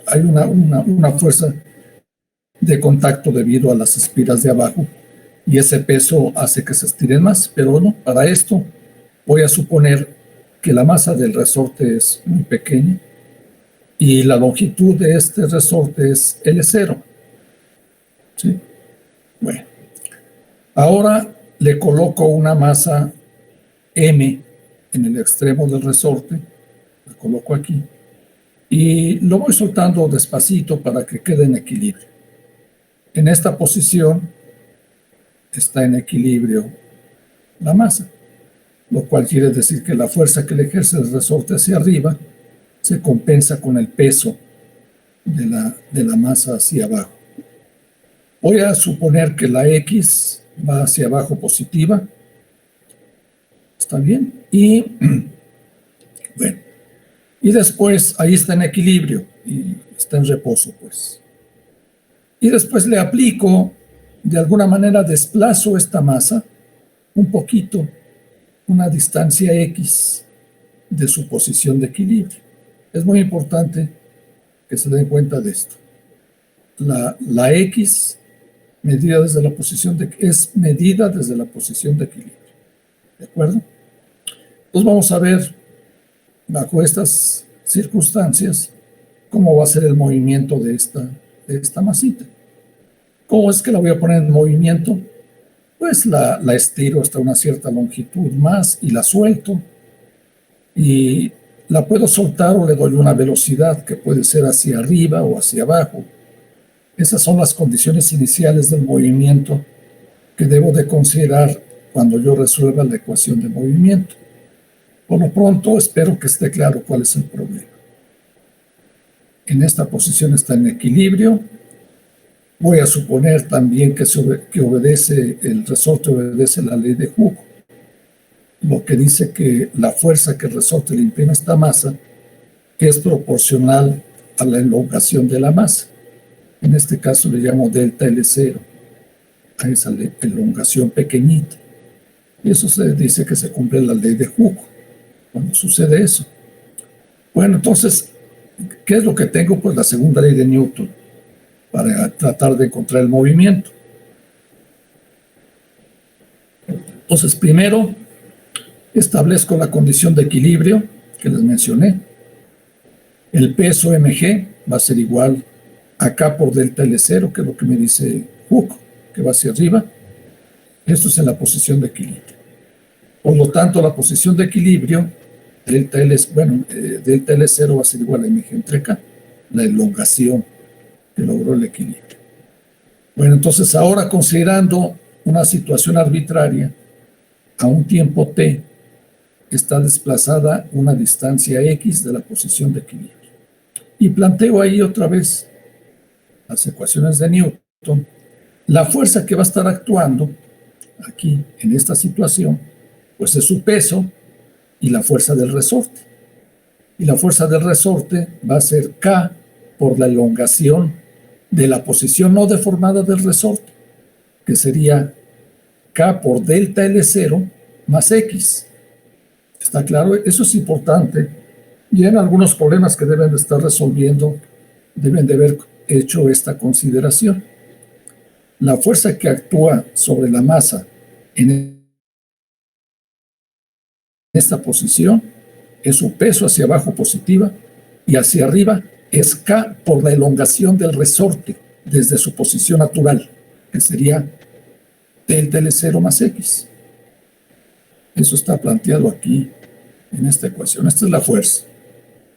Hay una fuerza de contacto debido a las espiras de abajo y ese peso hace que se estiren más, pero no, para esto voy a suponer que la masa del resorte es muy pequeña y la longitud de este resorte es L0. ¿Sí? Bueno, ahora le coloco una masa M en el extremo del resorte, la coloco aquí, y lo voy soltando despacito para que quede en equilibrio. En esta posición está en equilibrio la masa, lo cual quiere decir que la fuerza que le ejerce el resorte hacia arriba se compensa con el peso de la masa hacia abajo. Voy a suponer que la X va hacia abajo positiva. ¿Está bien? Y bueno, y después ahí está en equilibrio y está en reposo, pues. Y después le aplico, de alguna manera desplazo esta masa un poquito, una distancia X de su posición de equilibrio. Es muy importante que se den cuenta de esto. La X medida desde la posición es medida desde la posición de equilibrio. ¿De acuerdo? Entonces vamos a ver, bajo estas circunstancias, cómo va a ser el movimiento de esta masita. ¿Cómo es que la voy a poner en movimiento? Pues la estiro hasta una cierta longitud más y la suelto. Y la puedo soltar o le doy una velocidad que puede ser hacia arriba o hacia abajo. Esas son las condiciones iniciales del movimiento que debo de considerar cuando yo resuelva la ecuación de movimiento. Por lo pronto, espero que esté claro cuál es el problema. En esta posición está en equilibrio. Voy a suponer también que el resorte obedece la ley de Hooke, lo que dice que la fuerza que el resorte le imprime a esta masa es proporcional a la elongación de la masa. En este caso le llamo delta L0, a esa elongación pequeñita. Y eso se dice que se cumple la ley de Hooke cuando sucede eso. Bueno, entonces, ¿qué es lo que tengo? Pues la segunda ley de Newton para tratar de encontrar el movimiento. Entonces, primero establezco la condición de equilibrio que les mencioné. El peso mg va a ser igual a K por delta L0, que es lo que me dice Hooke, que va hacia arriba. Esto es en la posición de equilibrio. Por lo tanto, la posición de equilibrio, delta L0 va a ser igual a mg entre K, la elongación que logró el equilibrio. Bueno, entonces ahora considerando una situación arbitraria, a un tiempo t está desplazada una distancia x de la posición de equilibrio. Y planteo ahí otra vez las ecuaciones de Newton. La fuerza que va a estar actuando aquí en esta situación, pues es su peso y la fuerza del resorte. Y la fuerza del resorte va a ser K por la elongación de la posición no deformada del resorte, que sería K por delta L0 más X. ¿Está claro? Eso es importante. Y en algunos problemas que deben de estar resolviendo, deben de haber hecho esta consideración. La fuerza que actúa sobre la masa en esta posición es su peso hacia abajo positiva y hacia arriba es K por la elongación del resorte desde su posición natural, que sería delta L0 más X. Eso está planteado aquí en esta ecuación. Esta es la fuerza.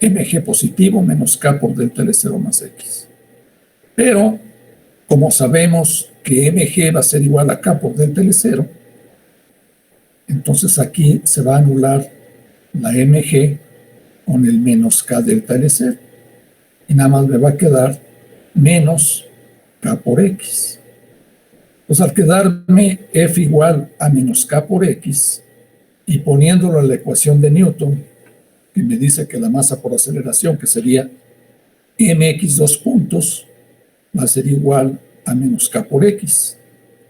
mg positivo menos K por delta L0 más X. Pero, como sabemos que mg va a ser igual a K por delta L0, entonces aquí se va a anular la mg con el menos K delta L0. Y nada más me va a quedar menos K por X. Pues al quedarme F igual a menos K por X y poniéndolo en la ecuación de Newton, que me dice que la masa por aceleración, que sería mx dos puntos, va a ser igual a menos K por X.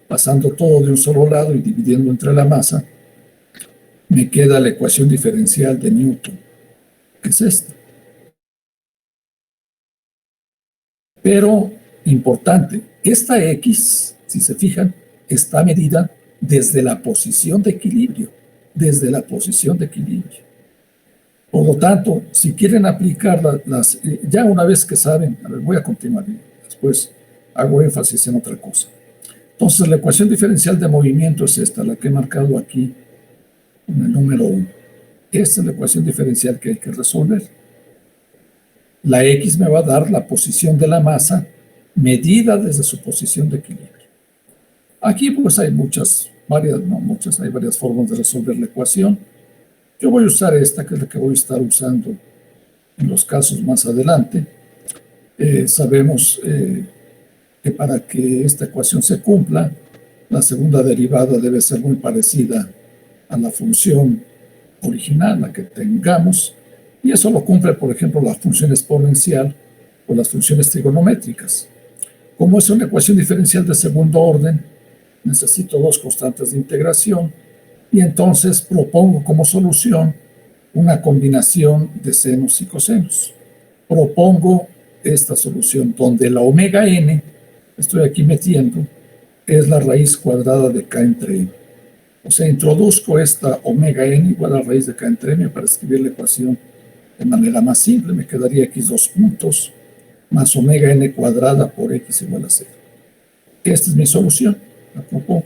Pasando todo de un solo lado y dividiendo entre la masa, me queda la ecuación diferencial de Newton, que es esta. Pero, importante, esta X, si se fijan, está medida desde la posición de equilibrio, desde la posición de equilibrio. Por lo tanto, si quieren aplicar ya una vez que saben, a ver, voy a continuar, después hago énfasis en otra cosa. Entonces, la ecuación diferencial de movimiento es esta, la que he marcado aquí en el número 1. Esta es la ecuación diferencial que hay que resolver. La X me va a dar la posición de la masa medida desde su posición de equilibrio. Aquí pues hay hay varias formas de resolver la ecuación. Yo voy a usar esta, que es la que voy a estar usando en los casos más adelante. Sabemos que para que esta ecuación se cumpla, la segunda derivada debe ser muy parecida a la función original, la que tengamos, y eso lo cumple, por ejemplo, la función exponencial o las funciones trigonométricas. Como es una ecuación diferencial de segundo orden, necesito dos constantes de integración, y entonces propongo como solución una combinación de senos y cosenos. Propongo esta solución donde la omega n, estoy aquí metiendo, es la raíz cuadrada de k entre m. O sea, introduzco esta omega n igual a raíz de k entre m para escribir la ecuación de manera más simple. Me quedaría x 2 puntos más omega n cuadrada por x igual a 0. Esta es mi solución. La propongo.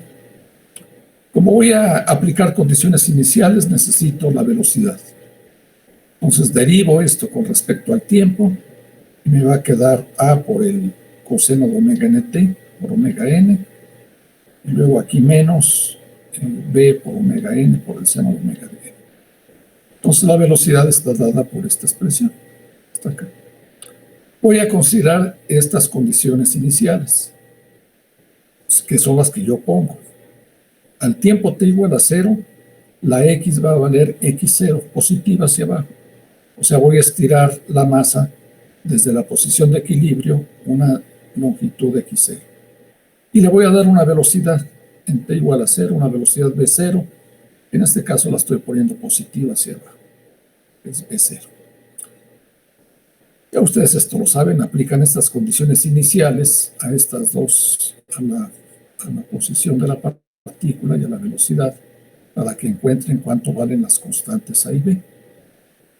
Como voy a aplicar condiciones iniciales, necesito la velocidad. Entonces derivo esto con respecto al tiempo y me va a quedar a por el coseno de omega nt por omega n, y luego aquí menos b por omega n por el seno de omega n. Entonces la velocidad está dada por esta expresión. Está acá. Voy a considerar estas condiciones iniciales, que son las que yo pongo. Al tiempo t igual a 0, la x va a valer x0, positiva hacia abajo. O sea, voy a estirar la masa desde la posición de equilibrio, una longitud x0. Y le voy a dar una velocidad en t igual a 0, una velocidad v0. En este caso la estoy poniendo positiva hacia abajo. Es v0. Ya ustedes esto lo saben, aplican estas condiciones iniciales a estas dos, a la posición de la partícula y a la velocidad, para que encuentren cuánto valen las constantes A y B.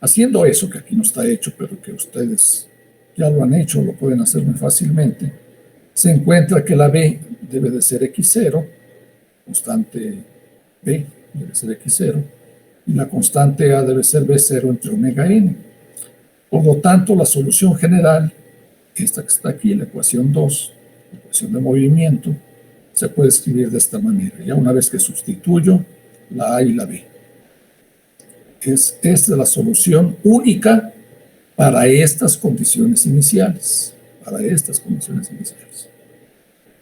Haciendo eso, que aquí no está hecho, pero que ustedes ya lo han hecho, lo pueden hacer muy fácilmente, se encuentra que la B debe de ser x0, constante B debe ser x0, y la constante A debe ser v0 entre omega n. Por lo tanto, la solución general, esta que está aquí, la ecuación 2, la ecuación de movimiento, se puede escribir de esta manera. Ya una vez que sustituyo la A y la B. Esta es la solución única para estas condiciones iniciales. Para estas condiciones iniciales.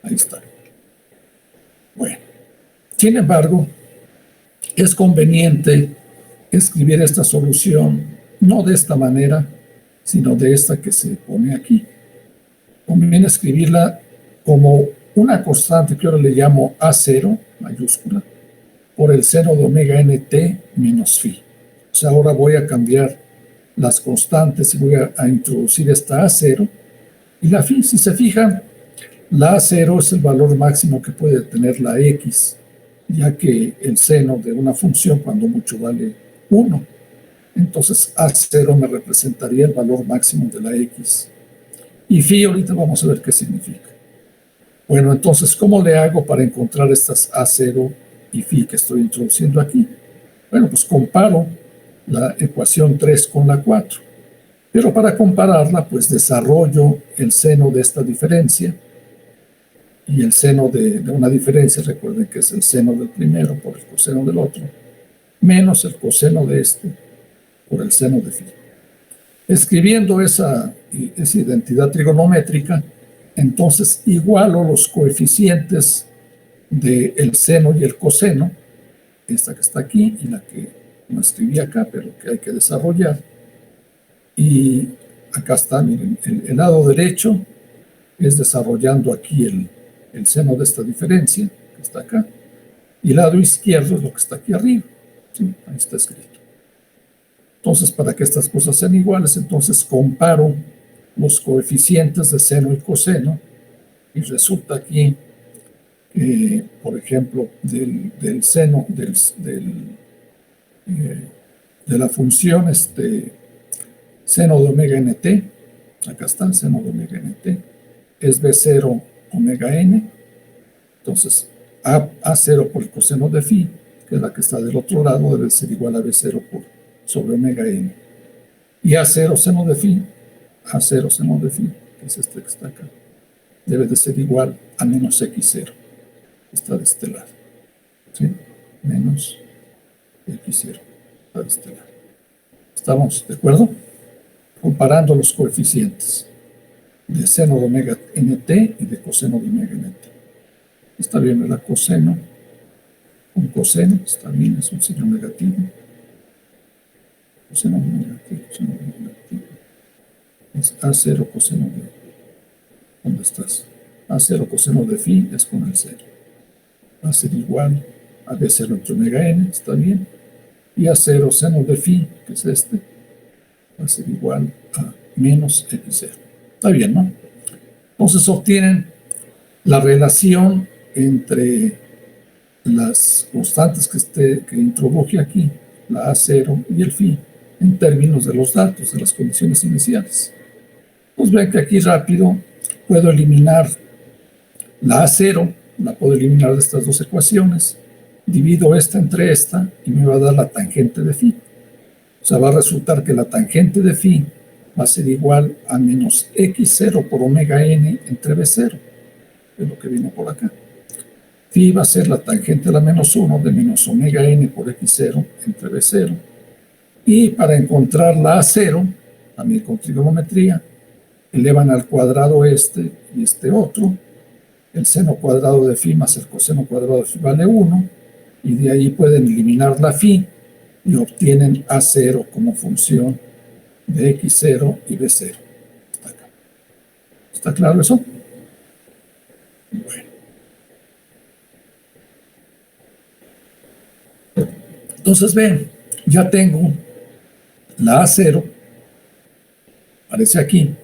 Ahí está. Bueno, sin embargo, es conveniente escribir esta solución no de esta manera, sino de esta que se pone aquí. Conviene escribirla como una constante que ahora le llamo A0, mayúscula, por el seno de omega nt menos phi. O sea, ahora voy a cambiar las constantes y voy a introducir esta A0 y la phi. Si se fijan, la A0 es el valor máximo que puede tener la X, ya que el seno de una función cuando mucho vale 1. Entonces A0 me representaría el valor máximo de la X. Y phi ahorita vamos a ver qué significa. Bueno, entonces, ¿cómo le hago para encontrar estas A0 y phi que estoy introduciendo aquí? Bueno, pues comparo la ecuación 3 con la 4. Pero para compararla, pues desarrollo el seno de esta diferencia. Y el seno de una diferencia, recuerden que es el seno del primero por el coseno del otro, menos el coseno de este por el seno de phi. Escribiendo esa identidad trigonométrica, entonces igualo los coeficientes del seno y el coseno, esta que está aquí y la que no escribí acá, pero que hay que desarrollar. Y acá está, miren, el lado derecho es desarrollando aquí el seno de esta diferencia, que está acá, y el lado izquierdo es lo que está aquí arriba. ¿Sí? Ahí está escrito. Entonces, para que estas cosas sean iguales, entonces comparo los coeficientes de seno y coseno, y resulta aquí que, por ejemplo, del seno, de la función seno de omega nt, acá está, seno de omega nt, es B0 omega n. Entonces, A0 por el coseno de phi, que es la que está del otro lado, debe ser igual a B0 sobre omega n. Y A0 seno de phi, que es este que está acá, debe de ser igual a menos X0, que está de este lado. ¿Sí? Menos X0, está de este lado. ¿Estamos de acuerdo? Comparando los coeficientes de seno de omega nt y de coseno de omega nt. Está bien, ¿verdad? Coseno con coseno, está bien, es un signo negativo. Coseno negativo, es A0 coseno de... ¿Dónde estás? A0 coseno de phi es con el 0. Va a ser igual a B0 entre omega n, está bien. Y A0 seno de phi, que es este, va a ser igual a menos X0. Está bien, ¿no? Entonces obtienen la relación entre las constantes que introduje aquí, la A0 y el phi, en términos de los datos, de las condiciones iniciales. Pues ven que aquí rápido puedo eliminar la A0, la puedo eliminar de estas dos ecuaciones, divido esta entre esta y me va a dar la tangente de phi. O sea, va a resultar que la tangente de phi va a ser igual a menos X0 por omega n entre B0, es lo que viene por acá. Phi va a ser la tangente de la menos 1 de menos omega n por X0 entre B0. Y para encontrar la A0, también con trigonometría, elevan al cuadrado este y este otro. El seno cuadrado de phi más el coseno cuadrado de phi vale 1. Y de ahí pueden eliminar la phi y obtienen A0 como función de X0 y B0. Está acá. ¿Está claro eso? Bueno. Entonces ven, ya tengo la A0, aparece aquí,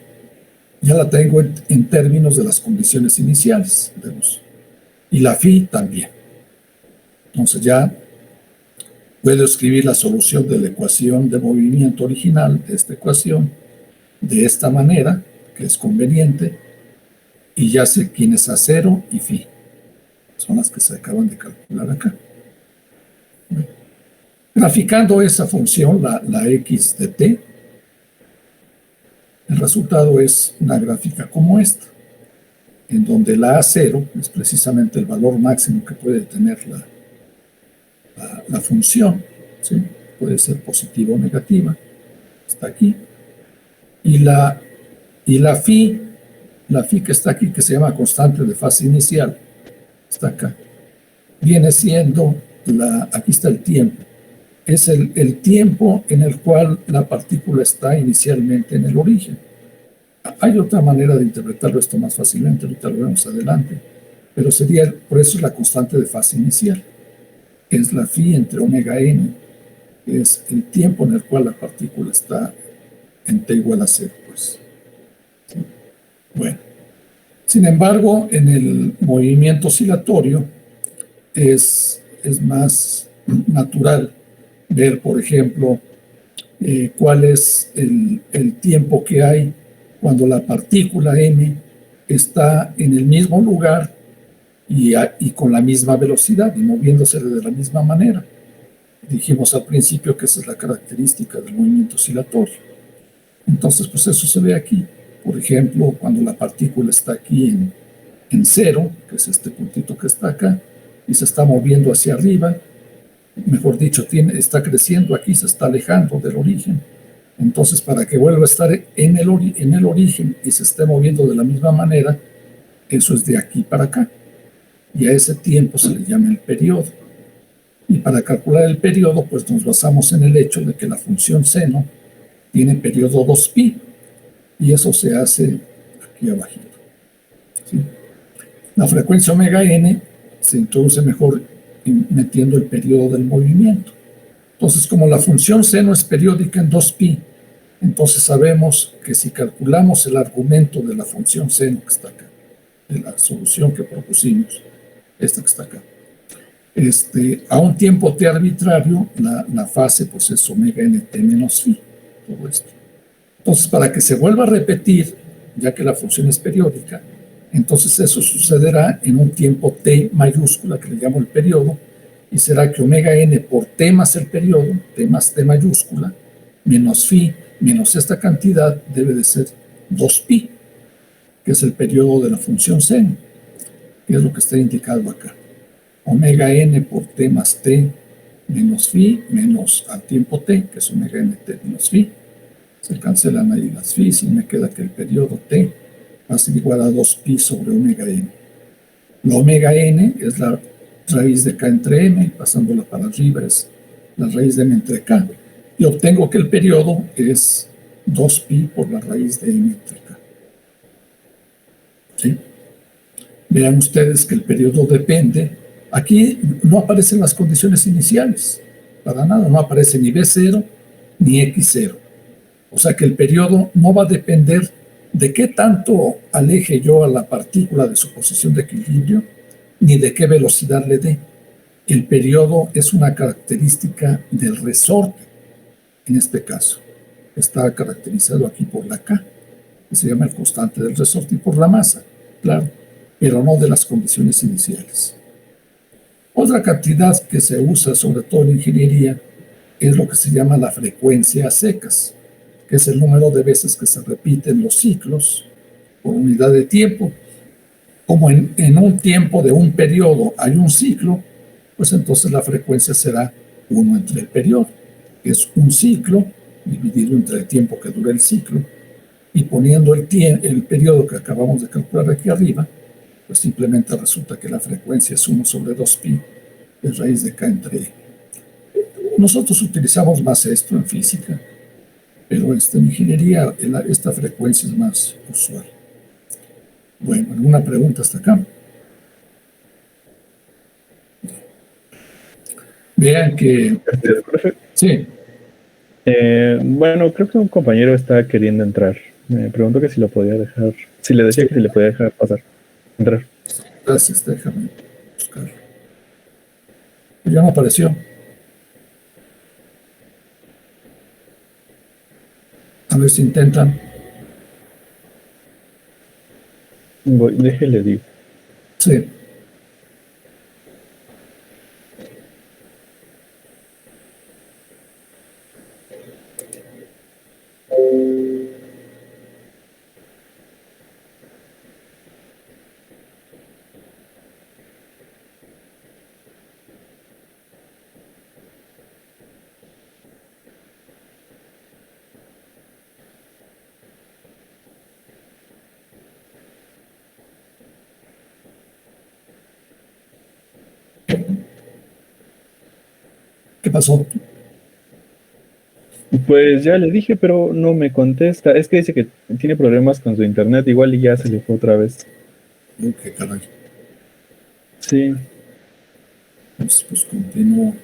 ya la tengo en términos de las condiciones iniciales, y la phi también. Entonces ya puedo escribir la solución de la ecuación de movimiento original de esta ecuación de esta manera, que es conveniente, y ya sé quién es A0 y phi. Son las que se acaban de calcular acá. Graficando esa función, la x de t, el resultado es una gráfica como esta, en donde la A0 es precisamente el valor máximo que puede tener la función, ¿sí? Puede ser positiva o negativa, está aquí, y la phi que está aquí, que se llama constante de fase inicial, está acá, viene siendo aquí está el tiempo, es el tiempo en el cual la partícula está inicialmente en el origen. Hay otra manera de interpretarlo esto más fácilmente, ahorita lo vemos adelante, pero sería, por eso es la constante de fase inicial, es la phi entre omega n, es el tiempo en el cual la partícula está en t igual a 0, pues. ¿Sí? Bueno, sin embargo, en el movimiento oscilatorio es más natural ver, por ejemplo, cuál es el tiempo que hay cuando la partícula m está en el mismo lugar y con la misma velocidad y moviéndose de la misma manera. Dijimos al principio que esa es la característica del movimiento oscilatorio. Entonces, pues eso se ve aquí. Por ejemplo, cuando la partícula está aquí en 0, que es este puntito que está acá, y se está moviendo hacia arriba, mejor dicho, está creciendo aquí, se está alejando del origen. Entonces, para que vuelva a estar en el origen y se esté moviendo de la misma manera, eso es de aquí para acá. Y a ese tiempo se le llama el periodo. Y para calcular el periodo, pues nos basamos en el hecho de que la función seno tiene periodo 2pi, y eso se hace aquí abajito. ¿Sí? La frecuencia omega n se introduce mejor metiendo el periodo del movimiento. Entonces, como la función seno es periódica en 2pi, Entonces sabemos que si calculamos el argumento de la función seno que está acá, de la solución que propusimos, esta que está acá, a un tiempo t arbitrario, la fase pues es omega nt menos phi, todo esto. Entonces, para que se vuelva a repetir, ya que la función es periódica, entonces eso sucederá en un tiempo t mayúscula, que le llamo el periodo, y será que omega n por t más el periodo, t más t mayúscula, menos phi, menos esta cantidad, debe de ser 2pi, que es el periodo de la función seno, que es lo que está indicado acá. Omega n por t más t menos phi, menos al tiempo t, que es omega nt menos phi. Se cancelan ahí las phi y me queda que el periodo t va a ser igual a 2pi sobre omega n. La omega n es la raíz de k entre m, pasándola para arriba es la raíz de m entre k, y obtengo que el periodo es 2pi por la raíz de m entre k. ¿Sí? Vean ustedes que el periodo depende. Aquí no aparecen las condiciones iniciales, para nada, no aparece ni B0 ni X0. O sea que el periodo no va a depender de qué tanto aleje yo a la partícula de su posición de equilibrio, ni de qué velocidad le dé. El periodo es una característica del resorte, en este caso. Está caracterizado aquí por la K, que se llama el constante del resorte, y por la masa, claro, pero no de las condiciones iniciales. Otra cantidad que se usa, sobre todo en ingeniería, es lo que se llama la frecuencia a secas, que es el número de veces que se repiten los ciclos por unidad de tiempo. Como en un tiempo de un periodo hay un ciclo, pues entonces la frecuencia será 1 entre el periodo, que es un ciclo dividido entre el tiempo que dura el ciclo, y poniendo el periodo que acabamos de calcular aquí arriba, pues simplemente resulta que la frecuencia es 1 sobre 2pi de raíz de k entre e. Nosotros utilizamos más esto en física, pero en ingeniería esta frecuencia es más usual. Bueno, ¿alguna pregunta hasta acá? Vean que... Sí. Bueno, creo que un compañero está queriendo entrar. Me preguntó que si lo podía dejar, si le decía que si le podía dejar pasar, entrar. Gracias, déjame buscarlo. Ya no apareció. A ver si intentan. Déjele digo. Sí. ¿Qué pasó? Pues ya le dije, pero no me contesta. Es que dice que tiene problemas con su internet, igual y ya se le fue otra vez. Qué caray. Sí. Pues continúo.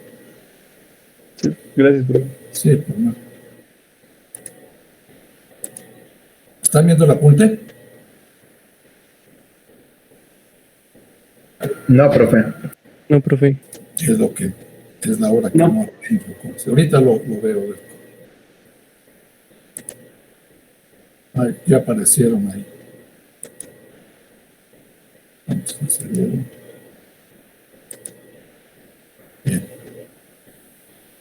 Sí, gracias, bro. Sí, por nada. ¿Están viendo el apunte? No, profe. No, profe. Es lo que es la hora que no entro. Ahorita lo veo. Ay, ya aparecieron ahí. Vamos a hacerlo. Bien.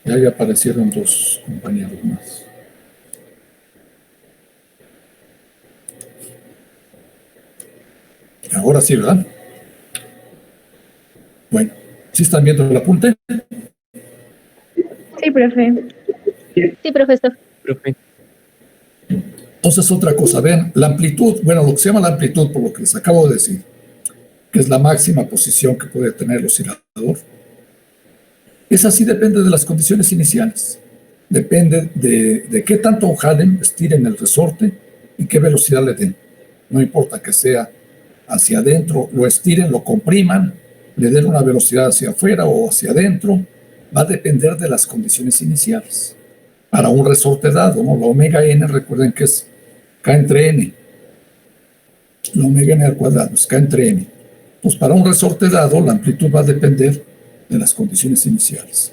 Ya aparecieron dos compañeros más. Ahora sí, ¿verdad? Bueno, ¿sí están viendo el apunte? Sí, profe. Sí, profesor. Profe. Entonces, otra cosa, vean, la amplitud, bueno, lo que se llama la amplitud, por lo que les acabo de decir, que es la máxima posición que puede tener el oscilador, esa sí depende de las condiciones iniciales. Depende de qué tanto jalen, estiren el resorte y qué velocidad le den. No importa que sea hacia adentro, lo estiren, lo compriman, le den una velocidad hacia afuera o hacia adentro, va a depender de las condiciones iniciales. para un resorte dado, ¿no? La omega n, recuerden que es K entre n. La omega n al cuadrado es K entre n. Pues para un resorte dado, la amplitud va a depender de las condiciones iniciales.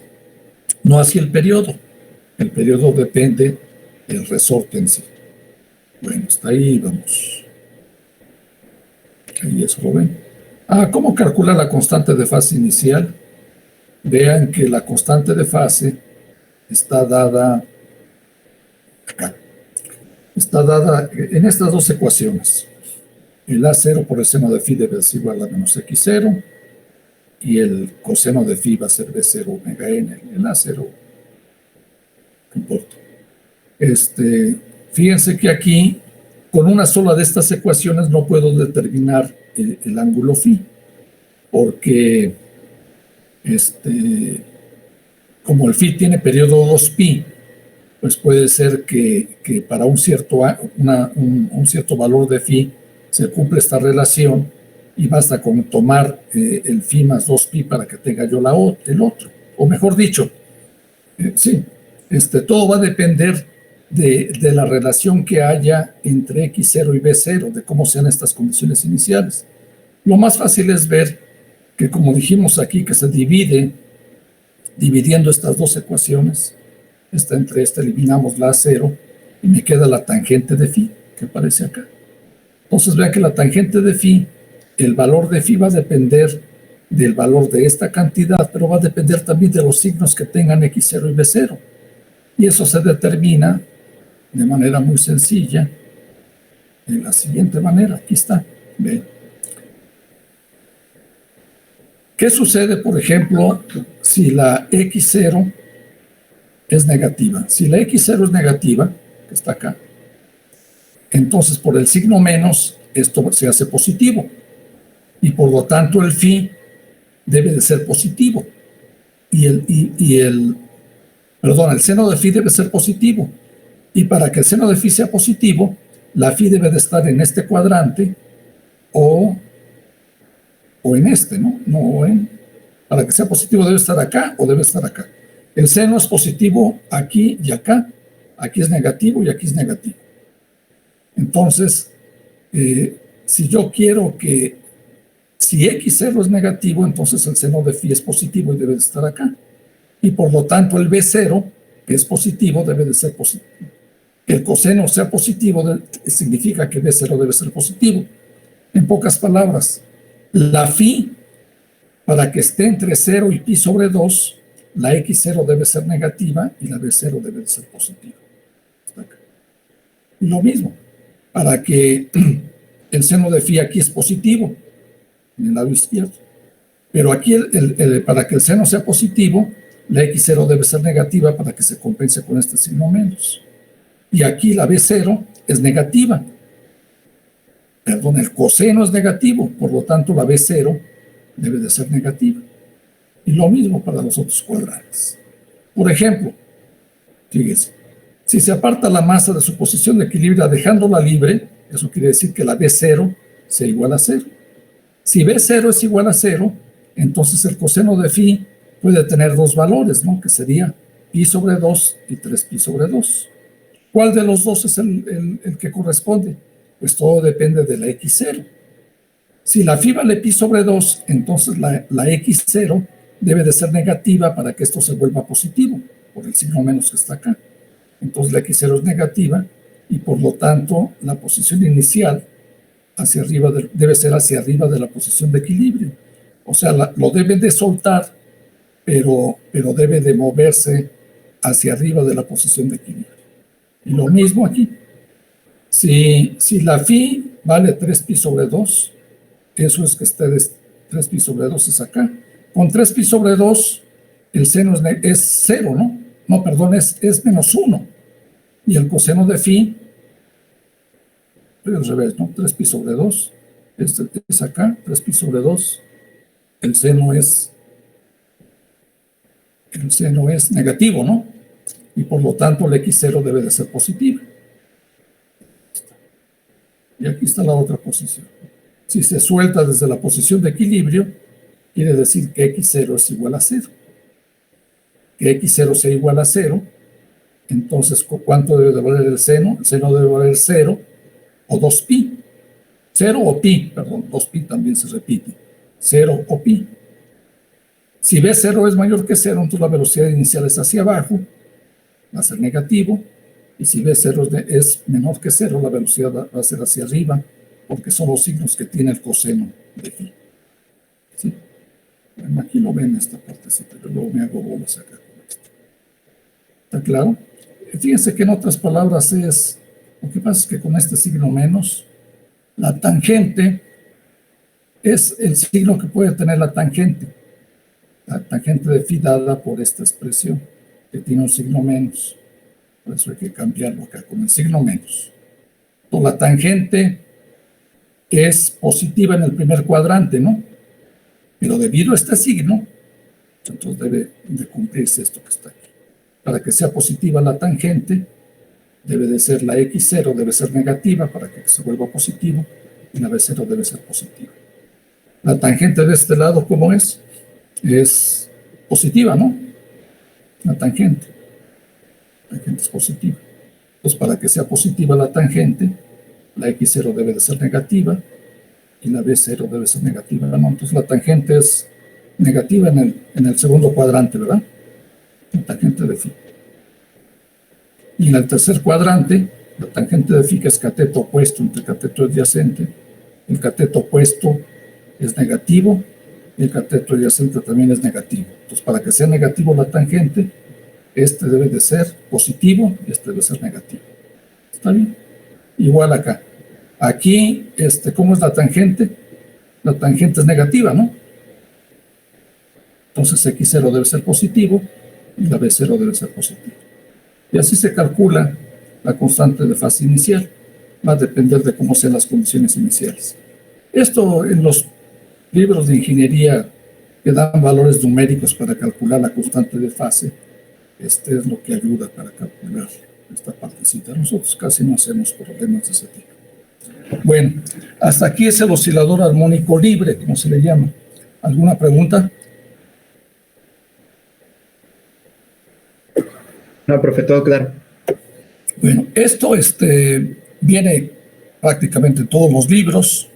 No así el periodo. El periodo depende del resorte en sí. Bueno, hasta ahí vamos. Ahí eso lo ven. ¿Cómo calcular la constante de fase inicial? Vean que la constante de fase está dada acá. Está dada en estas dos ecuaciones. El A0 por el seno de phi debe ser igual a menos X0 y el coseno de phi va a ser B0 omega n. El A0, no importa. Fíjense que aquí, con una sola de estas ecuaciones, no puedo determinar el ángulo phi, porque como el phi tiene periodo 2pi, pues puede ser que para un cierto valor de phi se cumple esta relación y basta con tomar el phi más 2pi para que tenga yo el otro. O mejor dicho, sí, todo va a depender de la relación que haya entre X0 y B0, de cómo sean estas condiciones iniciales. Lo más fácil es ver que, como dijimos aquí, que se divide, dividiendo estas dos ecuaciones, entre eliminamos la A0 y me queda la tangente de phi, que aparece acá. Entonces vean que la tangente de phi, el valor de phi va a depender del valor de esta cantidad, pero va a depender también de los signos que tengan X0 y B0. Y eso se determina de manera muy sencilla, de la siguiente manera. Aquí está. ¿Ven? ¿Qué sucede, por ejemplo, si la X0 es negativa? Si la X0 es negativa, que está acá, entonces por el signo menos esto se hace positivo y por lo tanto el phi debe de ser positivo y el seno de phi debe ser positivo, y para que el seno de phi sea positivo, la phi debe de estar en este cuadrante o en este, ¿no? Para que sea positivo debe estar acá o debe estar acá. El seno es positivo aquí y acá, aquí es negativo y aquí es negativo. Entonces, si yo quiero si X0 es negativo, entonces el seno de phi es positivo y debe de estar acá. Y por lo tanto el B0, que es positivo, debe de ser positivo. Que el coseno sea positivo significa que B0 debe ser positivo. En pocas palabras, la phi, para que esté entre 0 y pi sobre 2, la X0 debe ser negativa y la B0 debe de ser positiva. Está acá. Y lo mismo, para que el seno de phi aquí es positivo, en el lado izquierdo. Pero aquí, para que el seno sea positivo, la X0 debe ser negativa para que se compense con este signo menos. Y aquí la B0 es negativa. Perdón, el coseno es negativo, por lo tanto la B0 debe de ser negativa. Y lo mismo para los otros cuadrantes. Por ejemplo, fíjense, si se aparta la masa de su posición de equilibrio dejándola libre, eso quiere decir que la B0 sea igual a 0. Si B0 es igual a 0, entonces el coseno de phi puede tener dos valores, ¿no? Que sería pi sobre 2 y 3pi sobre 2. ¿Cuál de los dos es el que corresponde? Pues todo depende de la X0. Si la phi vale pi sobre 2, entonces la X0 debe de ser negativa para que esto se vuelva positivo, por el signo menos que está acá. Entonces la X0 es negativa y por lo tanto la posición inicial hacia arriba debe ser hacia arriba de la posición de equilibrio. O sea, lo deben de soltar, pero debe de moverse hacia arriba de la posición de equilibrio. Y lo mismo aquí. Si la phi vale 3pi sobre 2, eso es que 3pi sobre 2 es acá. Con 3pi sobre 2, el seno es 0, ¿no? No, perdón, es menos 1. Y el coseno de phi, al revés, ¿no? 3pi sobre 2, es acá, 3pi sobre 2, el seno es negativo, ¿no? Y por lo tanto el X0 debe de ser positivo. Y aquí está la otra posición. Si se suelta desde la posición de equilibrio, quiere decir que X0 es igual a 0. Que X0 sea igual a 0, Entonces, ¿cuánto debe de valer el seno? El seno debe valer 0 o 2pi. 0 o pi, perdón, 2pi también se repite. 0 o pi. Si B0 es mayor que 0, entonces la velocidad inicial es hacia abajo, va a ser negativo. Y si B0 es menor que 0, la velocidad va a ser hacia arriba, porque son los signos que tiene el coseno de phi. ¿Sí? Bueno, aquí lo ven esta partecita, pero luego me hago bolas acá con esto. ¿Está claro? Fíjense que en otras palabras lo que pasa es que con este signo menos, la tangente es el signo que puede tener la tangente de phi dada por esta expresión, que tiene un signo menos. Por eso hay que cambiarlo acá con el signo menos. Entonces, la tangente es positiva en el primer cuadrante, ¿no? Pero debido a este signo, entonces debe de cumplirse esto que está aquí. Para que sea positiva la tangente, debe de ser la x0, debe ser negativa para que se vuelva positivo, y la b0 debe ser positiva. La tangente de este lado, ¿cómo es? Es positiva, ¿no? La tangente es positiva. Entonces, para que sea positiva la tangente, la x0 debe de ser negativa y la b0 debe ser negativa, ¿no? Entonces, la tangente es negativa en el segundo cuadrante, ¿verdad? La tangente de phi. Y en el tercer cuadrante, la tangente de phi, que es cateto opuesto entre cateto adyacente, el cateto opuesto es negativo y el cateto adyacente también es negativo. Entonces, para que sea negativo la tangente, este debe de ser positivo y este debe ser negativo. ¿Está bien? Igual acá. Aquí, ¿cómo es la tangente? La tangente es negativa, ¿no? Entonces, x0 debe ser positivo y la b0 debe ser positiva. Y así se calcula la constante de fase inicial. Va a depender de cómo sean las condiciones iniciales. Esto en los libros de ingeniería que dan valores numéricos para calcular la constante de fase, es lo que ayuda para calcular esta partecita. Nosotros casi no hacemos problemas de ese tipo. Bueno, hasta aquí es el oscilador armónico libre, como se le llama. ¿Alguna pregunta? No, profe, todo claro. Bueno, esto viene prácticamente en todos los libros.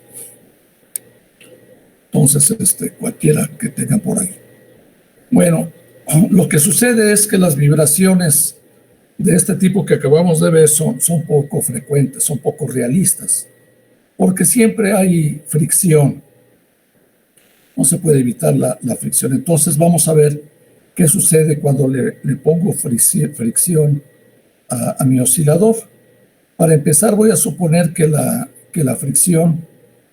Entonces, cualquiera que tengan por ahí. Bueno, lo que sucede es que las vibraciones de este tipo que acabamos de ver son poco frecuentes, son poco realistas, porque siempre hay fricción. No se puede evitar la fricción. Entonces vamos a ver qué sucede cuando le pongo fricción a mi oscilador. Para empezar, voy a suponer que la fricción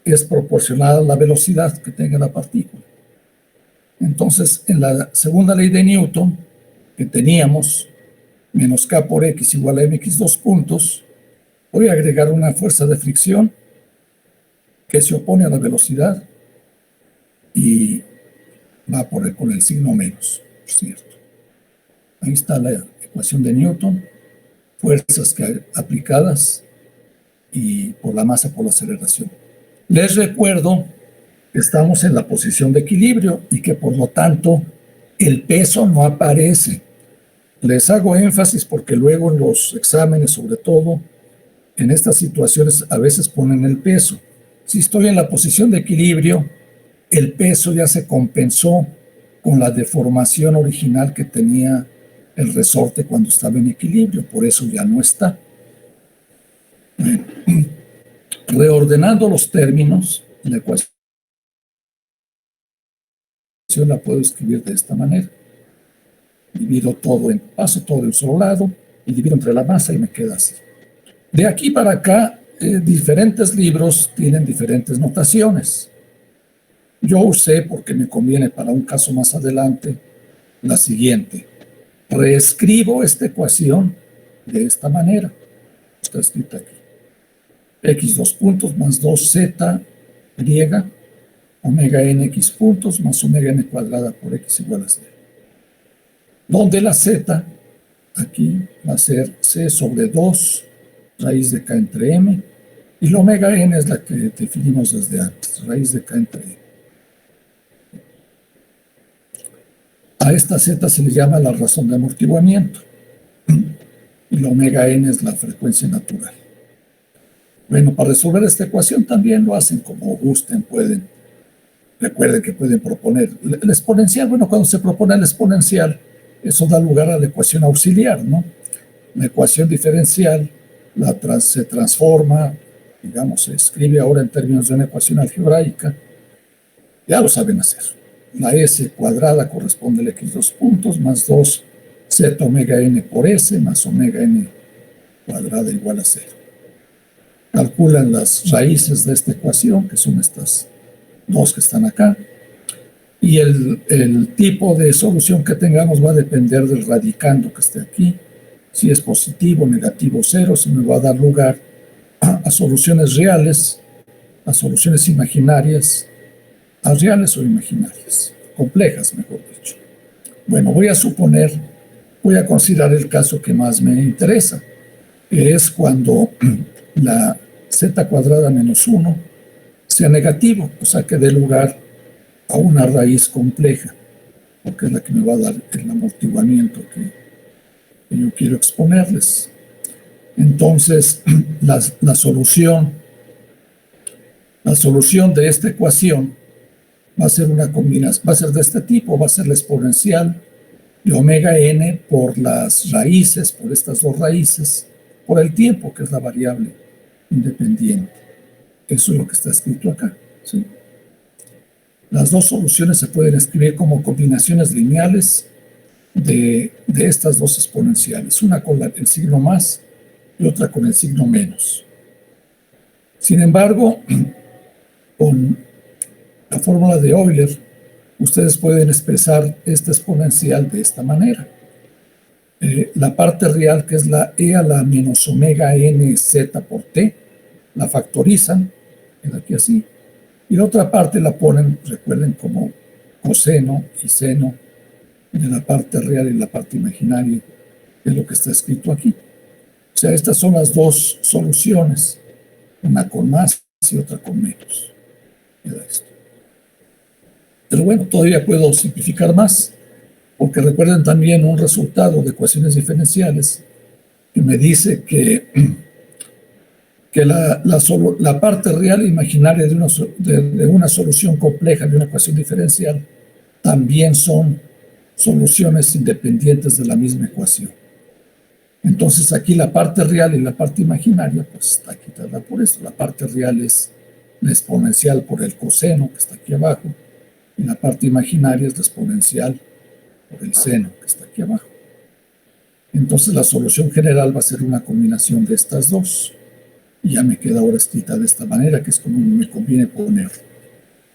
es proporcional a la velocidad que tenga la partícula. Entonces, en la segunda ley de Newton, que teníamos, menos K por X igual a MX 2 puntos, voy a agregar una fuerza de fricción que se opone a la velocidad y va con el signo menos, por cierto. Ahí está la ecuación de Newton, fuerzas aplicadas y por la masa por la aceleración. Les recuerdo que estamos en la posición de equilibrio y que por lo tanto el peso no aparece. Les hago énfasis porque luego en los exámenes, sobre todo en estas situaciones, a veces ponen el peso. Si estoy en la posición de equilibrio, el peso ya se compensó con la deformación original que tenía el resorte cuando estaba en equilibrio, por eso ya no está. Reordenando los términos, la ecuación la puedo escribir de esta manera. Paso todo en un solo lado y divido entre la masa y me queda así. De aquí para acá, diferentes libros tienen diferentes notaciones. Yo usé, porque me conviene para un caso más adelante, la siguiente. Reescribo esta ecuación de esta manera. Está escrita aquí. X 2 puntos más 2z griega, omega n x puntos más omega n cuadrada por x igual a 0. Donde la z, aquí, va a ser c sobre 2 raíz de k entre m, y la omega n es la que definimos desde antes, raíz de k entre m. A esta z se le llama la razón de amortiguamiento. y la omega n es la frecuencia natural. Bueno, para resolver esta ecuación también lo hacen como gusten, pueden. Recuerden que pueden proponer el exponencial. Bueno, cuando se propone el exponencial, eso da lugar a la ecuación auxiliar, ¿no? La ecuación diferencial se transforma, digamos, se escribe ahora en términos de una ecuación algebraica. Ya lo saben hacer. La s cuadrada corresponde al x dos puntos más 2 z omega n por s más omega n cuadrada igual a 0. Calculan las raíces de esta ecuación, que son estas dos que están acá, y el tipo de solución que tengamos va a depender del radicando que esté aquí. Si es positivo, negativo, cero, se me va a dar lugar a soluciones reales, a soluciones imaginarias, a reales o imaginarias, complejas, mejor dicho. Bueno, voy a considerar el caso que más me interesa, que es cuando la z cuadrada menos 1 sea negativo, o sea, que dé lugar a una raíz compleja, porque es la que me va a dar el amortiguamiento que yo quiero exponerles. Entonces, la solución de esta ecuación va a ser una combinación, va a ser de este tipo, va a ser la exponencial de omega n por las raíces, por estas dos raíces, por el tiempo, que es la variable independiente. Eso es lo que está escrito acá, ¿sí? Las dos soluciones se pueden escribir como combinaciones lineales de estas dos exponenciales, una con el signo más y otra con el signo menos. Sin embargo, con la fórmula de Euler, ustedes pueden expresar esta exponencial de esta manera. La parte real, que es la e a la menos omega n z por t, la factorizan, queda aquí así, y la otra parte la ponen, recuerden, como coseno y seno de la parte real y la parte imaginaria, que es lo que está escrito aquí. O sea, estas son las dos soluciones, una con más y otra con menos. Queda esto. Pero bueno, todavía puedo simplificar más, porque recuerden también un resultado de ecuaciones diferenciales que me dice que la parte real e imaginaria de una solución compleja de una ecuación diferencial también son soluciones independientes de la misma ecuación. Entonces aquí la parte real y la parte imaginaria, pues está quitada por esto. La parte real es la exponencial por el coseno, que está aquí abajo, y la parte imaginaria es la exponencial por el seno, que está aquí abajo. Entonces la solución general va a ser una combinación de estas dos. Y ya me queda ahora escrita de esta manera, que es como me conviene poner.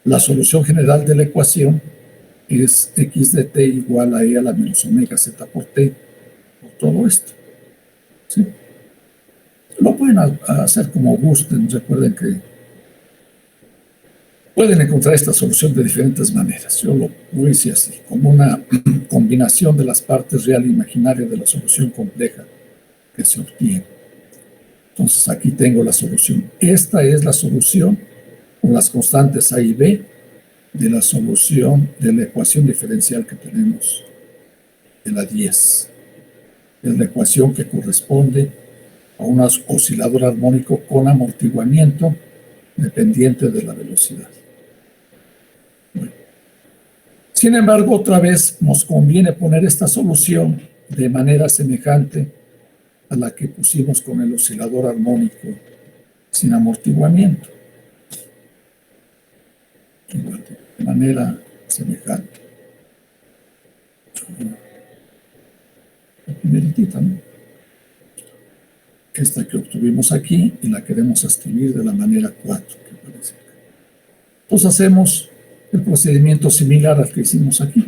La solución general de la ecuación es x de t igual a e a la menos omega z por t, por todo esto. ¿Sí? Lo pueden hacer como gusten. Recuerden que pueden encontrar esta solución de diferentes maneras. Yo lo hice así, como una combinación de las partes real e imaginaria de la solución compleja que se obtiene. Entonces aquí tengo la solución. Esta es la solución con las constantes a y b de la solución de la ecuación diferencial que tenemos de la 10. Es la ecuación que corresponde a un oscilador armónico con amortiguamiento dependiente de la velocidad. Bueno. Sin embargo, otra vez nos conviene poner esta solución de manera semejante a la que pusimos con el oscilador armónico sin amortiguamiento. Igual, de manera semejante. La primeritita, ¿no? Esta que obtuvimos aquí y la queremos escribir de la manera 4 que aparece acá. Entonces hacemos el procedimiento similar al que hicimos aquí.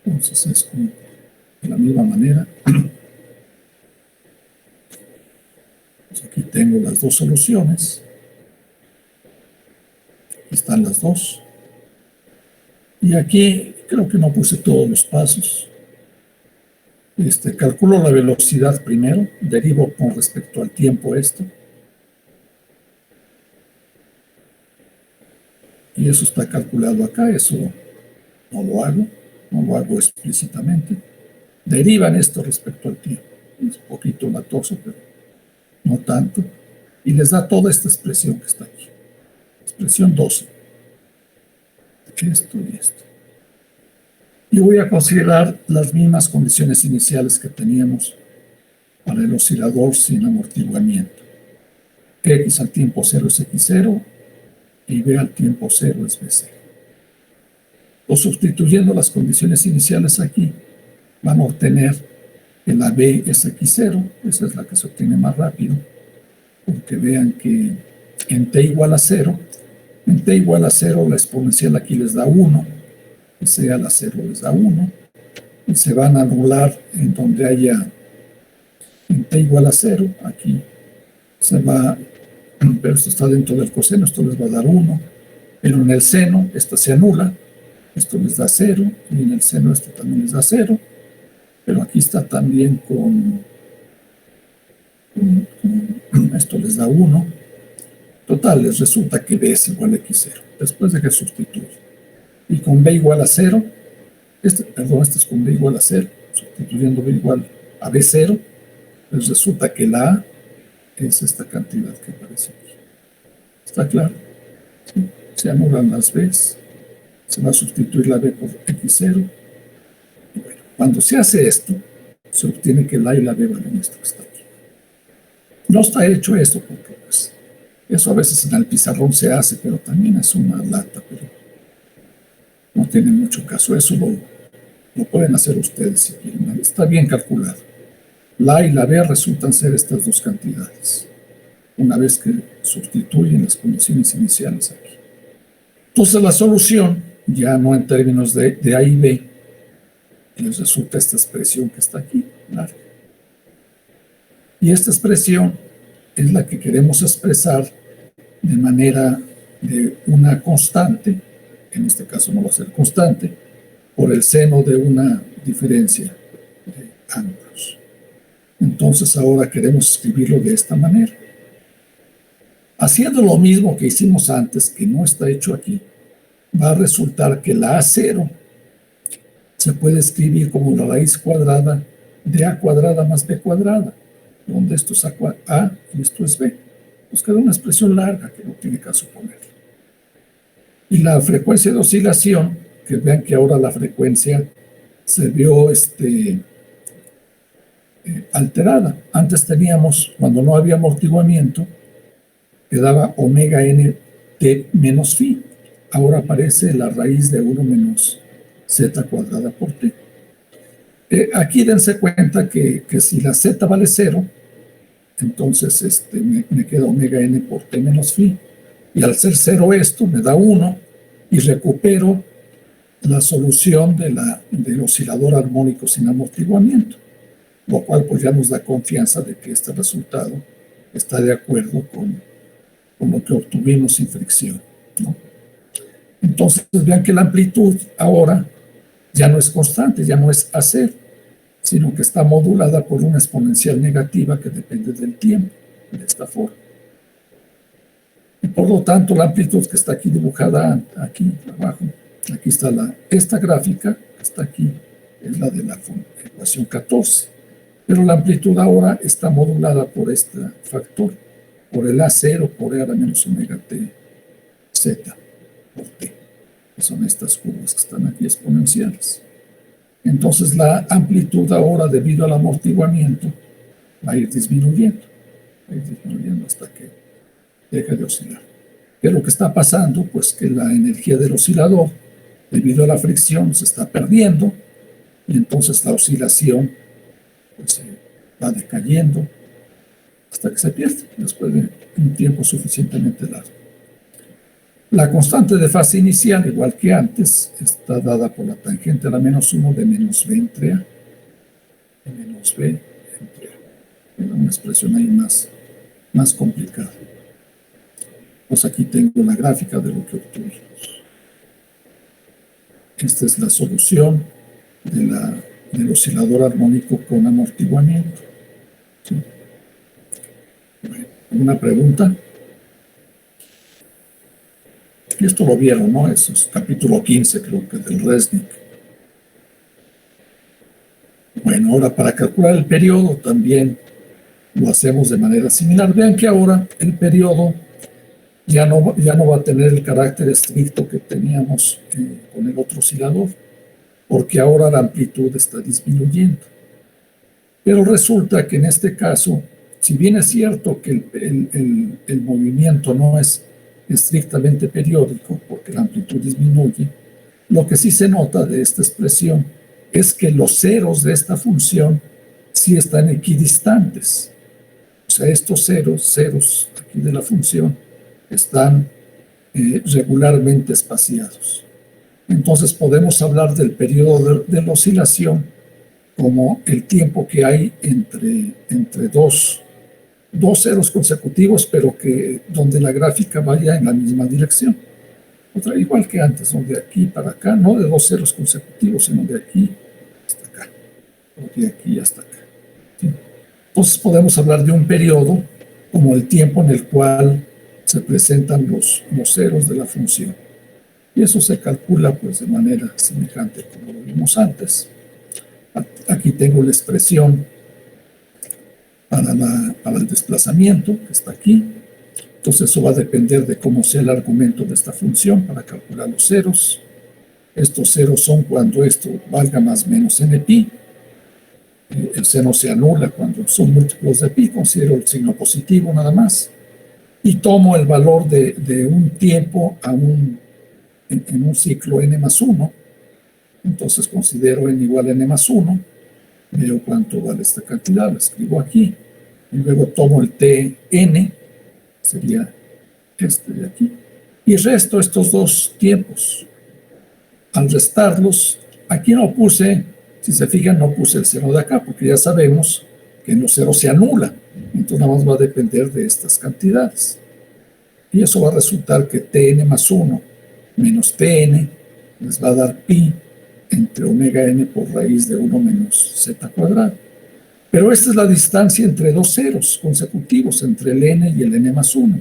Entonces es como de la misma manera. Pues aquí tengo las dos soluciones. Aquí están las dos. Y aquí creo que no puse todos los pasos. Calculo la velocidad primero, derivo con respecto al tiempo esto. Y eso está calculado acá, eso no lo hago explícitamente. Derivan esto respecto al tiempo. es un poquito latoso, pero no tanto, y les da toda esta expresión que está aquí. Expresión 12. Esto y esto. Y voy a considerar las mismas condiciones iniciales que teníamos para el oscilador sin amortiguamiento. X al tiempo 0 es X0 y B al tiempo 0 es B0. O sustituyendo las condiciones iniciales aquí, van a obtener que la B es X0, esa es la que se obtiene más rápido, porque vean que en T igual a 0, en T igual a 0 la exponencial aquí les da 1, que sea la 0 les da 1, y se van a anular en donde haya en T igual a 0, aquí se va, pero esto está dentro del coseno, esto les va a dar 1, pero en el seno esta se anula, esto les da 0, y en el seno esto también les da 0, pero aquí está también con esto les da 1. Total, les resulta que B es igual a X0, después de que sustituye. Y con B igual a 0, este es con B igual a 0, sustituyendo B igual a B0, les resulta que la A es esta cantidad que aparece aquí. ¿Está claro? ¿Sí? Se anulan las B's, se va a sustituir la B por X0. Y bueno, cuando se hace esto, se obtiene que la A y la B valen esto que está aquí. No está hecho esto porque pues, eso a veces en el pizarrón se hace, pero también es una lata, pero no tiene mucho caso. Eso lo pueden hacer ustedes si quieren. Está bien calculado. La A y la B resultan ser estas dos cantidades, una vez que sustituyen las condiciones iniciales aquí. Entonces la solución, ya no en términos de A y B, les resulta esta expresión que está aquí, larga. Y esta expresión es la que queremos expresar de manera de una constante, en este caso no va a ser constante, por el seno de una diferencia de ángulos. Entonces ahora queremos escribirlo de esta manera. Haciendo lo mismo que hicimos antes, que no está hecho aquí, va a resultar que la A0 se puede escribir como la raíz cuadrada de A cuadrada más B cuadrada, donde esto es A y esto es B. Nos queda una expresión larga que no tiene caso poner. Y la frecuencia de oscilación, que vean que ahora la frecuencia se vio alterada. Antes teníamos, cuando no había amortiguamiento, quedaba omega n t menos phi. Ahora aparece la raíz de 1 menos z cuadrada por t. Aquí dense cuenta que si la z vale 0, entonces me queda omega n por t menos phi. Y al ser 0 esto, me da 1 y recupero la solución del oscilador armónico sin amortiguamiento, lo cual pues ya nos da confianza de que este resultado está de acuerdo con lo que obtuvimos sin fricción, ¿no? Entonces vean que la amplitud ahora ya no es constante, ya no es AC, sino que está modulada por una exponencial negativa que depende del tiempo, de esta forma. Y por lo tanto, la amplitud que está aquí dibujada, aquí abajo, aquí está esta gráfica, que está aquí, es la de la ecuación 14. Pero la amplitud ahora está modulada por este factor, por el A0 por E a la menos omega t z por t, que son estas curvas que están aquí exponenciales. Entonces la amplitud ahora, debido al amortiguamiento, va a ir disminuyendo hasta que deja de oscilar. ¿Qué es lo que está pasando? Pues que la energía del oscilador, debido a la fricción, se está perdiendo y entonces la oscilación pues, va decayendo hasta que se pierde después de un tiempo suficientemente largo. La constante de fase inicial, igual que antes, está dada por la tangente a la menos 1 de menos b entre a, de menos b entre a. Era una expresión ahí más complicada. Pues aquí tengo la gráfica de lo que obtuvimos. Esta es la solución del oscilador armónico con amortiguamiento. ¿Sí? Bueno, ¿alguna pregunta? Y esto lo vieron, ¿no? Eso es capítulo 15, creo que, del Resnick. Bueno, Ahora, para calcular el periodo también lo hacemos de manera similar. Vean que ahora el periodo ya no va a tener el carácter estricto que teníamos con el otro oscilador, porque ahora la amplitud está disminuyendo. Pero resulta que en este caso, si bien es cierto que el movimiento no es estrictamente periódico, porque la amplitud disminuye, lo que sí se nota de esta expresión es que los ceros de esta función sí están equidistantes. O sea, estos ceros aquí de la función están regularmente espaciados. Entonces podemos hablar del periodo de la oscilación como el tiempo que hay entre dos ceros consecutivos, pero donde la gráfica vaya en la misma dirección. Igual que antes, ¿no? De aquí para acá, no de dos ceros consecutivos, sino de aquí hasta acá, o de aquí hasta acá. ¿Sí? Entonces podemos hablar de un periodo como el tiempo en el cual se presentan los ceros de la función. Y eso se calcula pues de manera semejante como lo vimos antes. Aquí tengo la expresión para el desplazamiento, que está aquí. Entonces eso va a depender de cómo sea el argumento de esta función para calcular los ceros. Estos ceros son cuando esto valga más o menos n-pi. El seno se anula cuando son múltiplos de pi, considero el signo positivo nada más. Y tomo el valor de un tiempo en un ciclo n más 1. Entonces considero n igual a n más 1. Veo cuánto vale esta cantidad, lo escribo aquí. Y luego tomo el tn, sería este de aquí, y resto estos dos tiempos. Al restarlos, aquí no puse, si se fijan, no puse el cero de acá, porque ya sabemos que en los ceros se anula. Entonces nada más va a depender de estas cantidades. Y eso va a resultar que tn más 1 menos tn les va a dar pi entre omega n por raíz de 1 menos z cuadrado. Pero esta es la distancia entre dos ceros consecutivos, entre el n y el n más 1.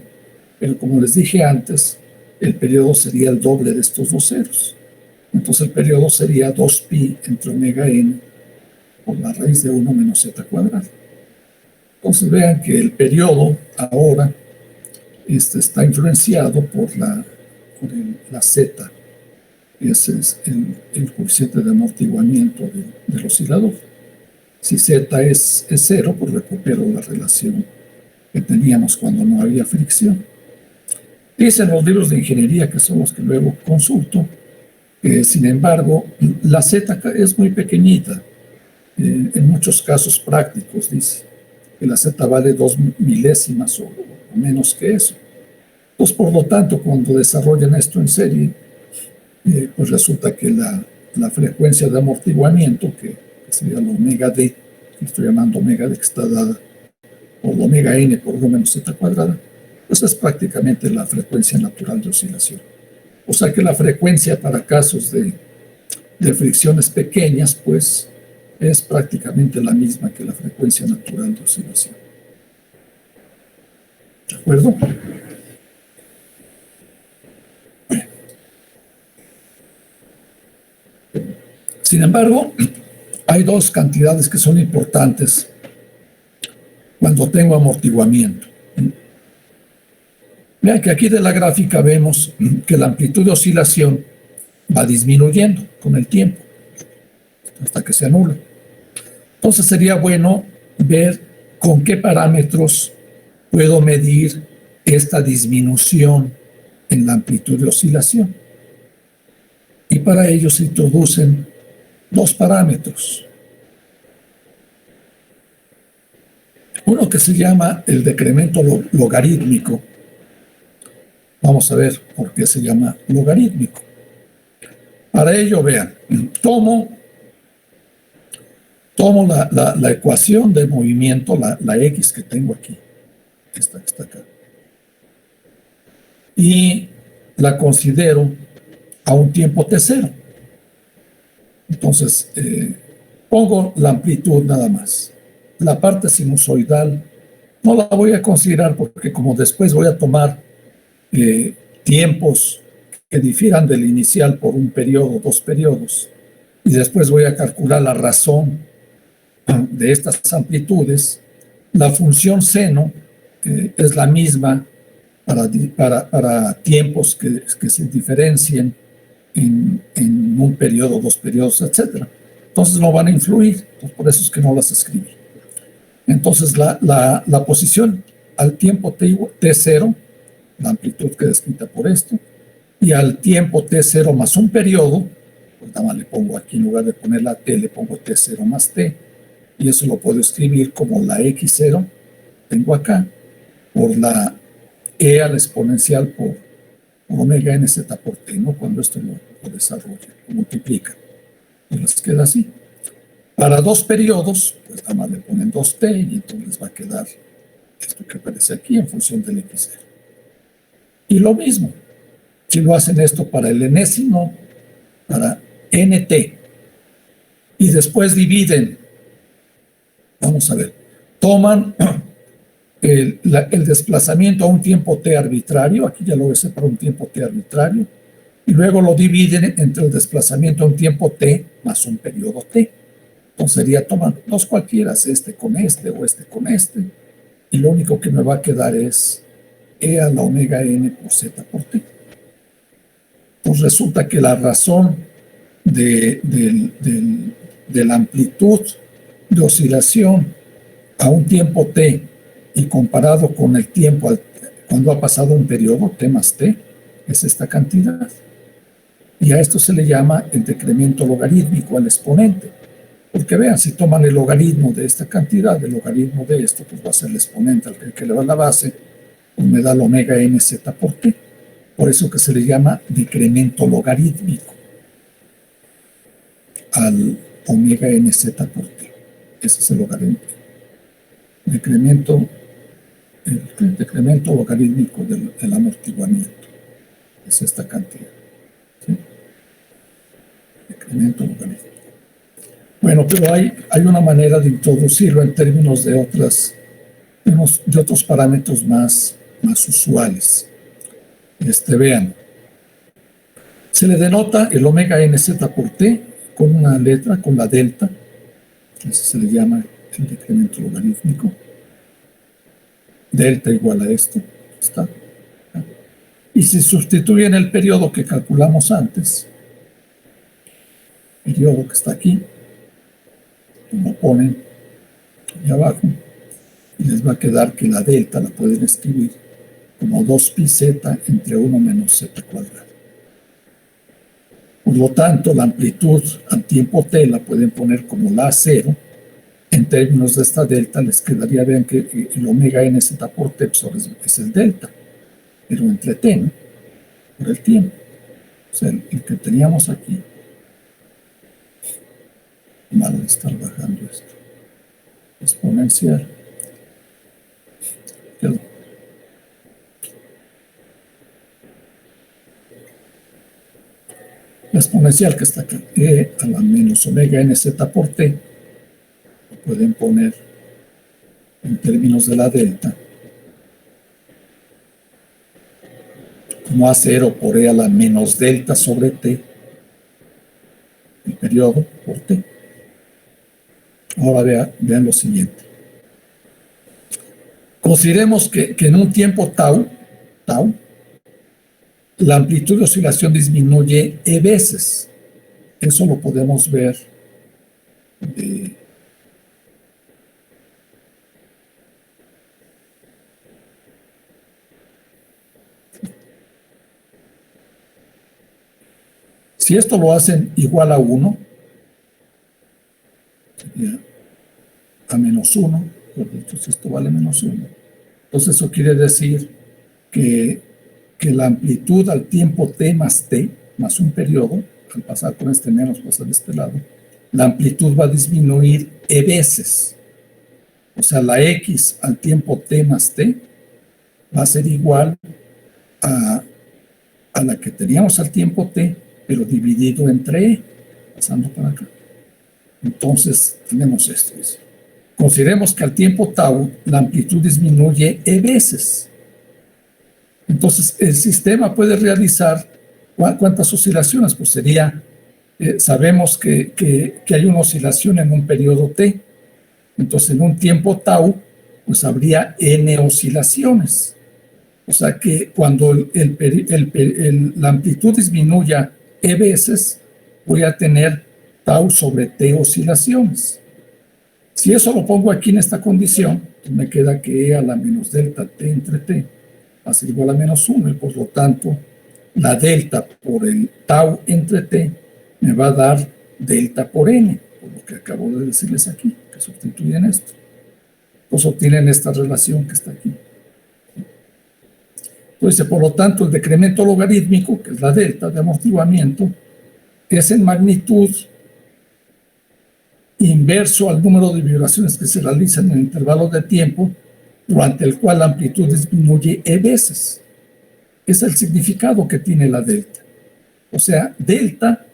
Pero como les dije antes, el periodo sería el doble de estos dos ceros. Entonces el periodo sería 2pi entre omega n por la raíz de 1 menos z cuadrado. Entonces vean que el periodo ahora está influenciado por la z. Ese es el coeficiente de amortiguamiento del oscilador. Si z es 0, pues recupero la relación que teníamos cuando no había fricción. Dicen los libros de ingeniería, que son los que luego consulto, que sin embargo la z es muy pequeñita. En muchos casos prácticos dice que la z vale 2 milésimas o menos que eso. Pues por lo tanto, cuando desarrollan esto en serie, pues resulta que la frecuencia de amortiguamiento, que sería la omega d, que estoy llamando omega d, que está dada por la omega n por 1 menos z cuadrada, pues es prácticamente la frecuencia natural de oscilación. O sea que la frecuencia para casos de fricciones pequeñas, pues es prácticamente la misma que la frecuencia natural de oscilación. ¿De acuerdo? Sin embargo, hay dos cantidades que son importantes cuando tengo amortiguamiento. Vean que aquí de la gráfica vemos que la amplitud de oscilación va disminuyendo con el tiempo hasta que se anula. Entonces sería bueno ver con qué parámetros puedo medir esta disminución en la amplitud de oscilación. Y para ello se introducen dos parámetros. Uno que se llama el decremento logarítmico. Vamos a ver por qué se llama logarítmico. Para ello, vean, tomo la ecuación de movimiento, la X que tengo aquí, esta que está acá, y la considero a un tiempo t0. Entonces, pongo la amplitud nada más. La parte sinusoidal no la voy a considerar porque como después voy a tomar tiempos que difieran del inicial por un periodo, dos periodos, y después voy a calcular la razón de estas amplitudes, la función seno es la misma para tiempos que se diferencien en un periodo, 2 periodos, etc. Entonces no van a influir, por eso es que no las escribí. Entonces la posición al tiempo t0, la amplitud queda escrita por esto, y al tiempo t0 más un periodo, pues nada más le pongo aquí, en lugar de poner la t, le pongo t0 más t, y eso lo puedo escribir como la x0, tengo acá, por la e a la exponencial por omega nz por t, ¿no? Cuando esto lo desarrolla, lo multiplica, y les queda así. Para 2 periodos, pues nada más le ponen 2t, y entonces les va a quedar esto que aparece aquí en función del x0. Y lo mismo, si lo hacen esto para el enésimo, para nt, y después dividen, vamos a ver, toman el desplazamiento a un tiempo t arbitrario, aquí ya lo voy a hacer para un tiempo t arbitrario, y luego lo dividen entre el desplazamiento a un tiempo t más un periodo t. Entonces sería, toman dos cualquiera, este con este o este con este, y lo único que me va a quedar es e a la omega n por z por t. Pues resulta que la razón de la amplitud de oscilación a un tiempo t y comparado con el tiempo cuando ha pasado un periodo, t más t, es esta cantidad. Y a esto se le llama el decremento logarítmico al exponente. Porque vean, si toman el logaritmo de esta cantidad, el logaritmo de esto, pues va a ser el exponente al que le va a la base, pues me da la omega nz por t. Por eso que se le llama decremento logarítmico al omega nz por t. Ese es el logaritmo. El decremento logarítmico del amortiguamiento. Es esta cantidad. ¿Sí? Decremento logarítmico. Bueno, pero hay una manera de introducirlo en términos de otros parámetros más usuales. Vean, se le denota el omega nz por t con una letra, con la delta, ese se le llama el decremento logarítmico. Delta igual a esto, está. Y si sustituyen el periodo que calculamos antes, periodo que está aquí, lo ponen ahí abajo, y les va a quedar que la delta la pueden escribir como 2pi z entre 1 menos z cuadrado. Por lo tanto, la amplitud al tiempo t la pueden poner como la A0. En términos de esta delta, les quedaría, vean que el omega nz por t es el delta, pero entre t, ¿no? Por el tiempo. O sea, el que teníamos aquí. Malo de estar bajando esto. Exponencial. Quedó. La exponencial que está acá, e a la menos omega nz por t, lo pueden poner en términos de la delta como A0 por e a la menos delta sobre t, el periodo por t. Ahora vean lo siguiente. Consideremos que en un tiempo tau, la amplitud de oscilación disminuye e veces. Eso lo podemos ver si esto lo hacen igual a 1, sería a menos 1, por dicho, si esto vale menos 1. Entonces eso quiere decir que la amplitud al tiempo t más un periodo, al pasar con este menos, pasar de este lado, la amplitud va a disminuir e veces. O sea, la x al tiempo t más t va a ser igual a la que teníamos al tiempo t, pero dividido entre e, pasando para acá. Entonces, tenemos esto. Consideremos que al tiempo tau la amplitud disminuye e veces. Entonces, el sistema puede realizar ¿cuántas oscilaciones? Pues sería, sabemos que hay una oscilación en un periodo t, Entonces, en un tiempo tau, pues habría n oscilaciones. O sea que cuando la amplitud disminuya e veces, voy a tener tau sobre t oscilaciones. Si eso lo pongo aquí en esta condición, pues me queda que e a la menos delta t entre t va a ser igual a menos 1, y por lo tanto, la delta por el tau entre t me va a dar delta por n, por lo que acabo de decirles aquí, que sustituyen esto. Pues obtienen esta relación que está aquí. Entonces, por lo tanto, el decremento logarítmico, que es la delta de amortiguamiento, es en magnitud inverso al número de vibraciones que se realizan en el intervalo de tiempo durante el cual la amplitud disminuye e veces. Es el significado que tiene la delta. O sea, delta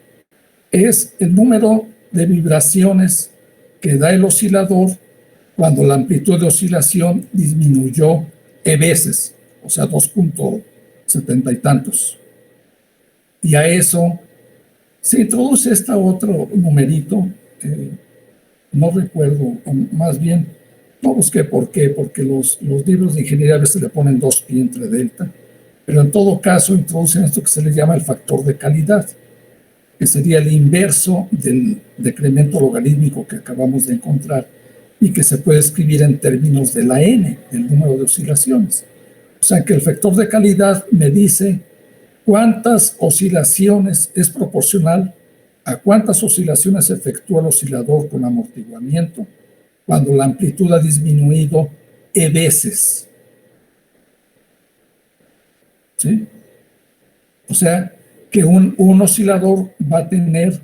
es el número de vibraciones que da el oscilador cuando la amplitud de oscilación disminuyó e veces, o sea, 2.70 y tantos. Y a eso se introduce este otro numerito, no recuerdo, más bien, no busqué por qué, porque los libros de ingeniería a veces le ponen 2pi entre delta, pero en todo caso introducen esto que se le llama el factor de calidad, que sería el inverso del decremento logarítmico que acabamos de encontrar y que se puede escribir en términos de la n, del número de oscilaciones. O sea que el factor de calidad me dice cuántas oscilaciones es proporcional a cuántas oscilaciones efectúa el oscilador con amortiguamiento cuando la amplitud ha disminuido e veces. ¿Sí? O sea, que un oscilador va a tener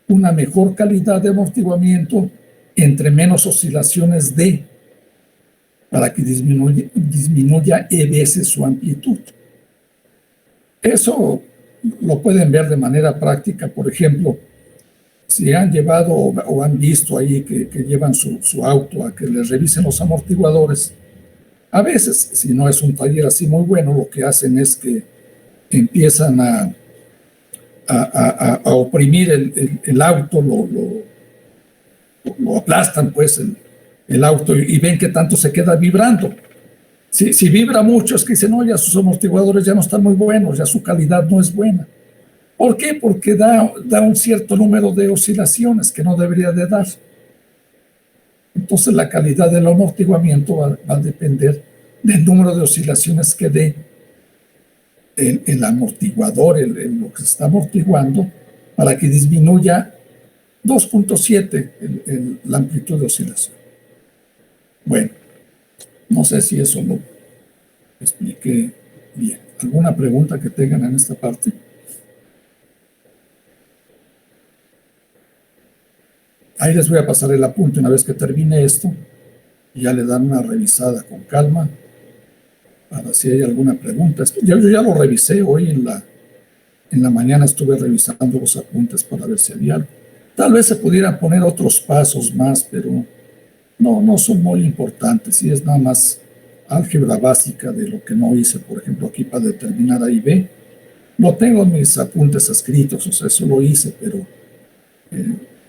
una mejor calidad de amortiguamiento entre menos oscilaciones de, para que disminuya e veces su amplitud. Eso lo pueden ver de manera práctica, por ejemplo, si han llevado o han visto ahí que llevan su auto a que les revisen los amortiguadores. A veces, si no es un taller así muy bueno, lo que hacen es que empiezan a oprimir el auto, lo aplastan pues el auto y ven que tanto se queda vibrando. Si vibra mucho es que dicen, no, ya sus amortiguadores ya no están muy buenos, ya su calidad no es buena. ¿Por qué? Porque da un cierto número de oscilaciones que no debería de dar. Entonces la calidad del amortiguamiento va a depender del número de oscilaciones que dé el amortiguador, lo que se está amortiguando, para que disminuya 2.7 la amplitud de oscilación. Bueno, no sé si eso lo expliqué bien. ¿Alguna pregunta que tengan en esta parte? Ahí les voy a pasar el apunte una vez que termine esto y ya le dan una revisada con calma para si hay alguna pregunta. Yo ya lo revisé hoy en la mañana, estuve revisando los apuntes para ver si había algo. Tal vez se pudieran poner otros pasos más, pero no son muy importantes. Y es nada más álgebra básica de lo que no hice, por ejemplo, aquí para determinar A y B. No tengo mis apuntes escritos, o sea, eso lo hice, pero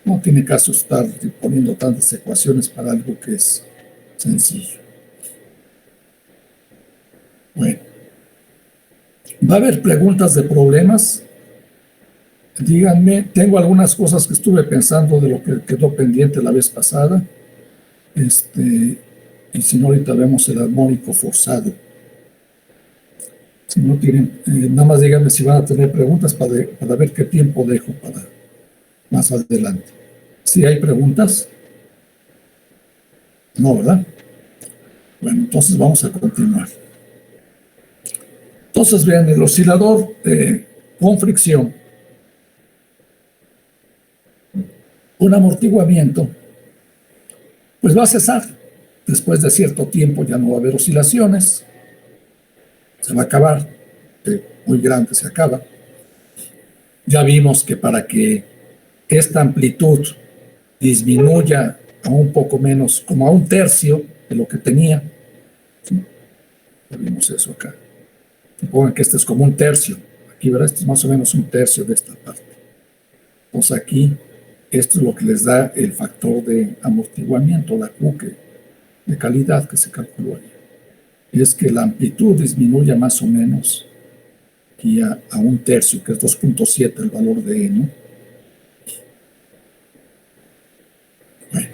no tiene caso estar poniendo tantas ecuaciones para algo que es sencillo. Bueno, va a haber preguntas de problemas. Díganme, tengo algunas cosas que estuve pensando de lo que quedó pendiente la vez pasada. Y si no, ahorita vemos el armónico forzado. Si no tienen, nada más díganme si van a tener preguntas para ver qué tiempo dejo para más adelante. ¿Sí hay preguntas? No, ¿verdad? Bueno, entonces vamos a continuar. Entonces, vean, el oscilador con fricción, un amortiguamiento, pues va a cesar. Después de cierto tiempo ya no va a haber oscilaciones, se va a acabar, muy grande se acaba. Ya vimos que para que esta amplitud disminuya a un poco menos, como a un tercio de lo que tenía, ¿sí? Ya vimos eso acá. Supongan que este es como un tercio, aquí, ¿verdad? Este es más o menos un tercio de esta parte. Entonces aquí Esto es lo que les da el factor de amortiguamiento, la Q de calidad que se calculó ahí. Y es que la amplitud disminuye más o menos aquí a 1/3, que es 2.7 el valor de E, ¿no? Bueno,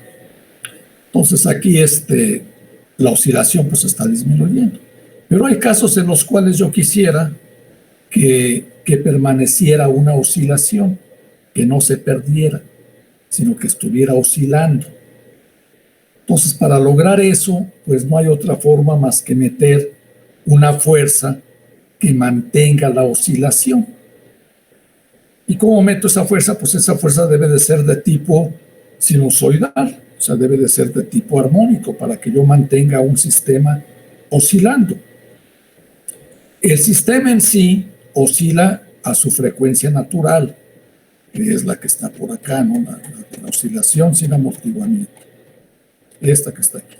entonces aquí la oscilación pues está disminuyendo. Pero hay casos en los cuales yo quisiera que permaneciera una oscilación, que no se perdiera, sino que estuviera oscilando. Entonces, para lograr eso, pues no hay otra forma más que meter una fuerza que mantenga la oscilación. ¿Y cómo meto esa fuerza? Pues esa fuerza debe de ser de tipo sinusoidal, o sea, debe de ser de tipo armónico para que yo mantenga un sistema oscilando. El sistema en sí oscila a su frecuencia natural, que es la que está por acá, ¿no? La oscilación sin amortiguamiento. Esta que está aquí.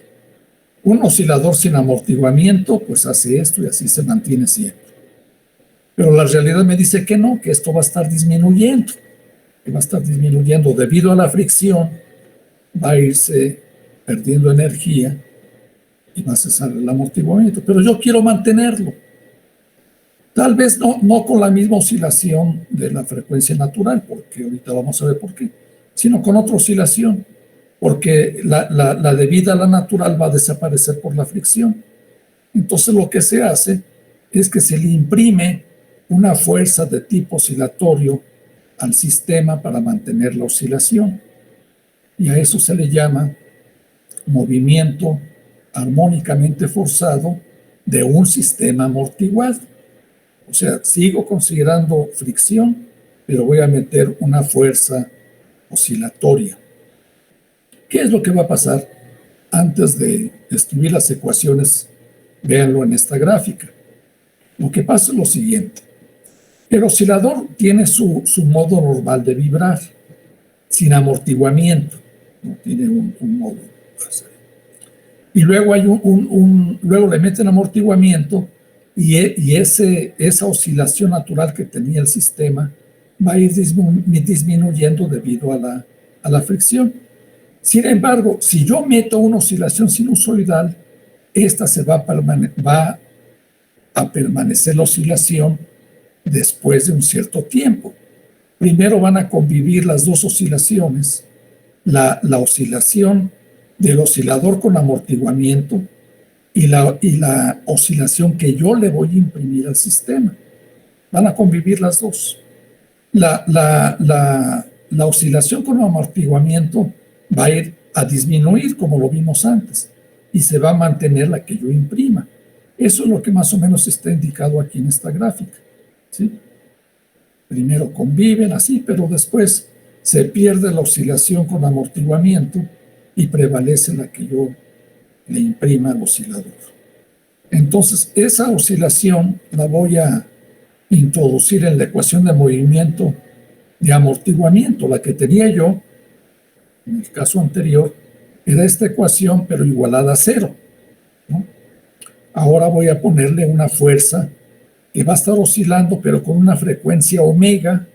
Un oscilador sin amortiguamiento, pues hace esto y así se mantiene siempre. Pero la realidad me dice que no, que esto va a estar disminuyendo. Que va a estar disminuyendo debido a la fricción, va a irse perdiendo energía y va a cesar el amortiguamiento. Pero yo quiero mantenerlo. Tal vez no con la misma oscilación de la frecuencia natural, porque ahorita vamos a ver por qué, sino con otra oscilación, porque la debida a la natural va a desaparecer por la fricción. Entonces lo que se hace es que se le imprime una fuerza de tipo oscilatorio al sistema para mantener la oscilación. Y a eso se le llama movimiento armónicamente forzado de un sistema amortiguado. O sea, sigo considerando fricción, pero voy a meter una fuerza oscilatoria. ¿Qué es lo que va a pasar? Antes de escribir las ecuaciones, véanlo en esta gráfica. Lo que pasa es lo siguiente. El oscilador tiene su modo normal de vibrar, sin amortiguamiento. No tiene un modo. Y luego hay luego le meten amortiguamiento y esa oscilación natural que tenía el sistema va a ir disminuyendo debido a la fricción. Sin embargo, si yo meto una oscilación sinusoidal, esta va a permanecer la oscilación después de un cierto tiempo. Primero van a convivir las dos oscilaciones, la oscilación del oscilador con amortiguamiento y la oscilación que yo le voy a imprimir al sistema. Van a convivir las dos. La oscilación con amortiguamiento va a ir a disminuir, como lo vimos antes, y se va a mantener la que yo imprima. Eso es lo que más o menos está indicado aquí en esta gráfica, ¿sí? Primero conviven así, pero después se pierde la oscilación con amortiguamiento y prevalece la que yo le imprima al oscilador. Entonces, esa oscilación la voy a introducir en la ecuación de movimiento de amortiguamiento. La que tenía yo, en el caso anterior, era esta ecuación, pero igualada a 0, ¿no? Ahora voy a ponerle una fuerza que va a estar oscilando, pero con una frecuencia omega,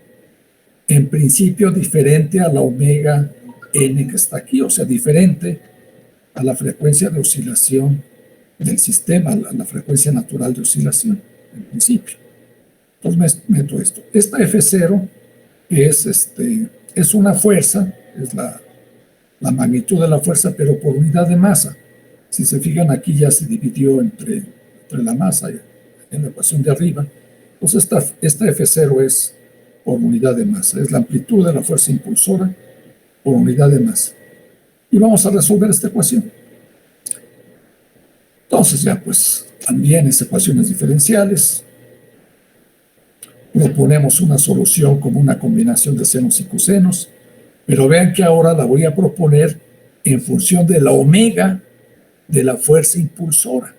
en principio diferente a la omega n que está aquí, o sea, diferente a la frecuencia de oscilación del sistema, a la frecuencia natural de oscilación, en principio. Entonces meto esto. Esta F0 es una fuerza, es la magnitud de la fuerza, pero por unidad de masa. Si se fijan, aquí ya se dividió entre la masa en la ecuación de arriba. Entonces esta F0 es por unidad de masa, es la amplitud de la fuerza impulsora por unidad de masa. Y vamos a resolver esta ecuación. Entonces ya pues también es ecuaciones diferenciales. Proponemos una solución como una combinación de senos y cosenos, pero vean que ahora la voy a proponer en función de la omega de la fuerza impulsora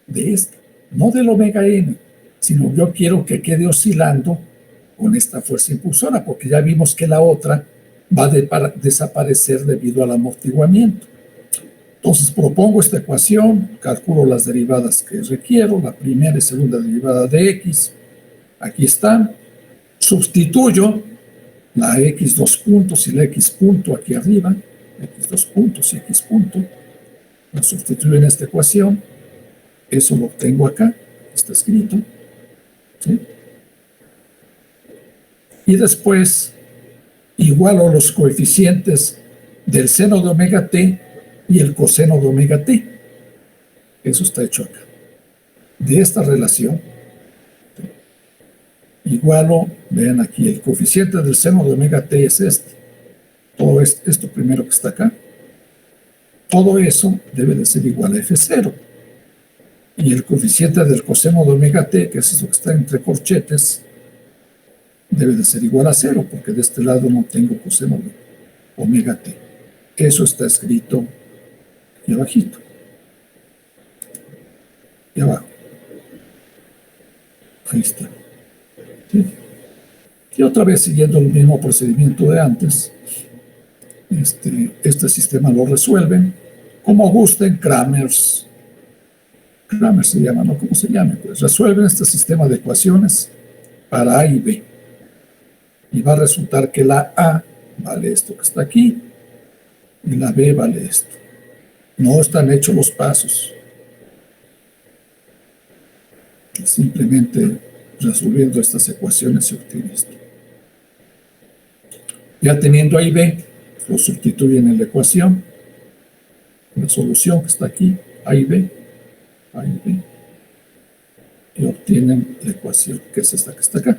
de esta, no del omega n, sino yo quiero que quede oscilando con esta fuerza impulsora, porque ya vimos que la otra va a desaparecer debido al amortiguamiento. Entonces propongo esta ecuación, calculo las derivadas que requiero, la primera y segunda derivada de x, aquí están, sustituyo la x dos puntos y la x punto aquí arriba, x dos puntos y x punto, la sustituyo en esta ecuación, eso lo obtengo acá, está escrito, ¿sí? Y después igualo los coeficientes del seno de omega t y el coseno de omega t. Eso está hecho acá. De esta relación, igualo, vean aquí, el coeficiente del seno de omega t es este. Todo esto primero que está acá. Todo eso debe de ser igual a F0. Y el coeficiente del coseno de omega t, que es eso que está entre corchetes, debe de ser igual a 0, porque de este lado no tengo coseno de omega t. Eso está escrito aquí abajito. Y abajo. Ahí está. ¿Sí? Y otra vez, siguiendo el mismo procedimiento de antes, este sistema lo resuelven como gusten. Kramer se llama, ¿no? ¿Cómo se llama? Pues resuelven este sistema de ecuaciones para A y B. Y va a resultar que la A vale esto que está aquí y la B vale esto. No están hechos los pasos. Simplemente resolviendo estas ecuaciones se obtiene esto. Ya teniendo A y B, lo sustituyen en la ecuación, la solución que está aquí, A y B, y obtienen la ecuación, que es esta que está acá.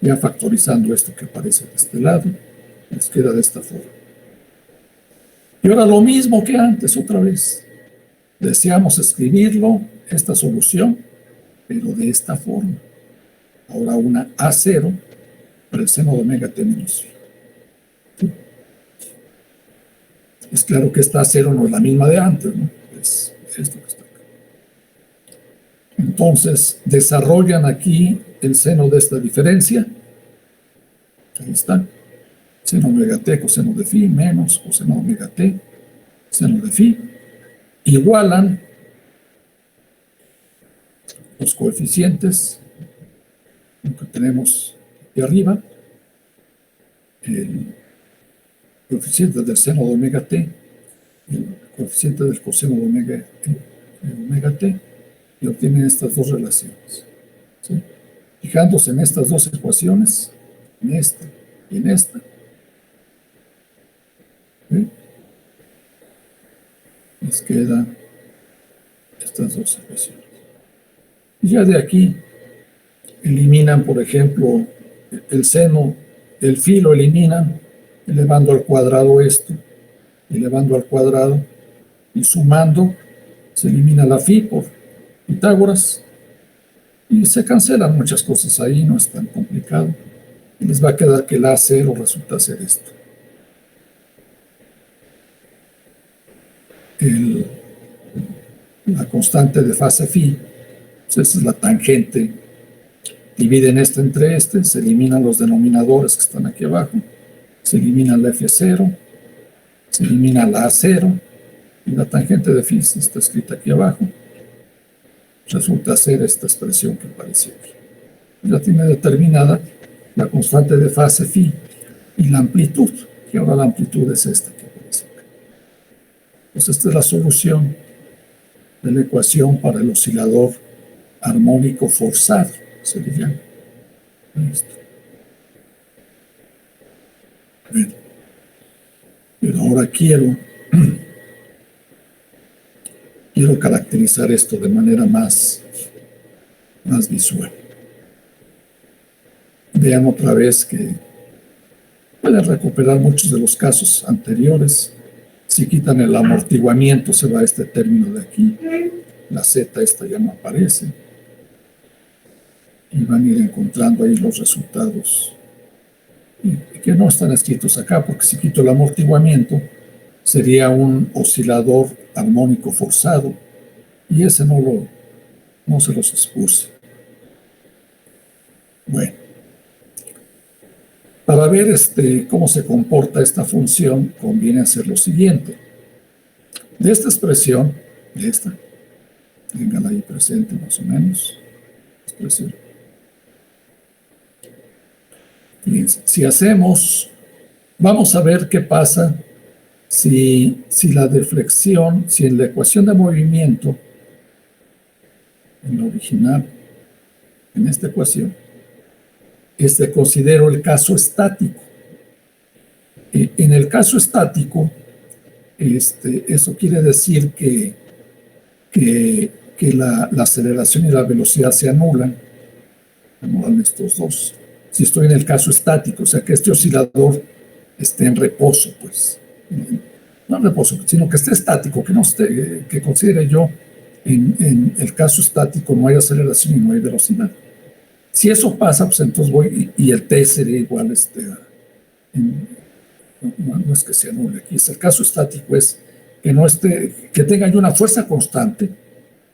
Ya factorizando esto que aparece de este lado, les queda de esta forma. Y ahora lo mismo que antes, otra vez. Deseamos escribirlo, esta solución, pero de esta forma. Ahora una A0 para el seno de omega t menos phi. Es claro que esta A0 no es la misma de antes, ¿no? Es esto que está acá. Entonces, desarrollan aquí el seno de esta diferencia. Ahí está. Seno omega t, coseno de phi, menos coseno omega t, seno de phi. Igualan los coeficientes que tenemos aquí arriba. El coeficiente del seno de omega t, el coeficiente del coseno de omega t, y obtienen estas dos relaciones. ¿Sí? Fijándose en estas dos ecuaciones, en esta y en esta, ¿sí? Les quedan estas dos ecuaciones. Y ya de aquí eliminan, por ejemplo, el seno, el phi lo eliminan, elevando al cuadrado esto, elevando al cuadrado y sumando, se elimina la phi por Pitágoras y se cancelan muchas cosas ahí, no es tan complicado. Y les va a quedar que el A0 resulta ser esto. La constante de fase phi, pues esa es la tangente. Dividen este entre este, se eliminan los denominadores que están aquí abajo, se elimina la F0, se elimina la A0, y la tangente de phi está escrita aquí abajo. Resulta ser esta expresión que aparece aquí. Ya tiene determinada la constante de fase phi y la amplitud, que ahora la amplitud es esta que aparece acá. Pues esta es la solución de la ecuación para el oscilador armónico forzado, se le llama. Bueno, pero ahora quiero caracterizar esto de manera más visual. Vean otra vez que pueden recuperar muchos de los casos anteriores. Si quitan el amortiguamiento, se va este término de aquí. La Z esta ya no aparece. Y van a ir encontrando ahí los resultados que no están escritos acá, porque si quito el amortiguamiento, sería un oscilador armónico forzado, y ese no se los expuse. Bueno, para ver cómo se comporta esta función, conviene hacer lo siguiente. De esta expresión, de esta, ténganla ahí presente más o menos, expresión. Fíjense, si hacemos, vamos a ver qué pasa si la deflexión, si en la ecuación de movimiento, en la original, en esta ecuación, considero el caso estático. En el caso estático, eso quiere decir que la aceleración y la velocidad se anulan estos dos. Si estoy en el caso estático, o sea que este oscilador esté en reposo, pues, no en reposo, sino que esté estático, que considere yo en el caso estático no hay aceleración y no hay velocidad. Si eso pasa, pues entonces voy y el T sería igual no es que se anule aquí, el caso estático es que tenga yo una fuerza constante,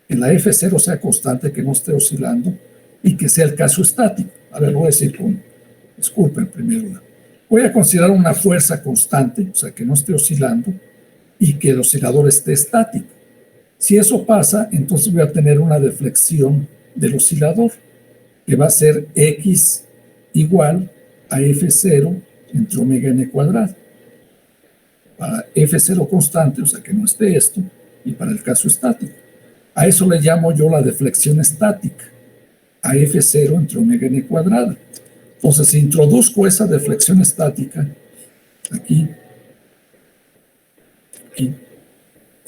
que la F0 sea constante, que no esté oscilando, y que sea el caso estático. A ver, voy a decir disculpen primero, voy a considerar una fuerza constante, o sea, que no esté oscilando, y que el oscilador esté estático. Si eso pasa, entonces voy a tener una deflexión del oscilador, que va a ser X igual a F0 entre omega n cuadrado. Para F0 constante, o sea que no esté esto, y para el caso estático. A eso le llamo yo la deflexión estática, a F0 entre omega n cuadrado. Entonces, si introduzco esa deflexión estática, aquí,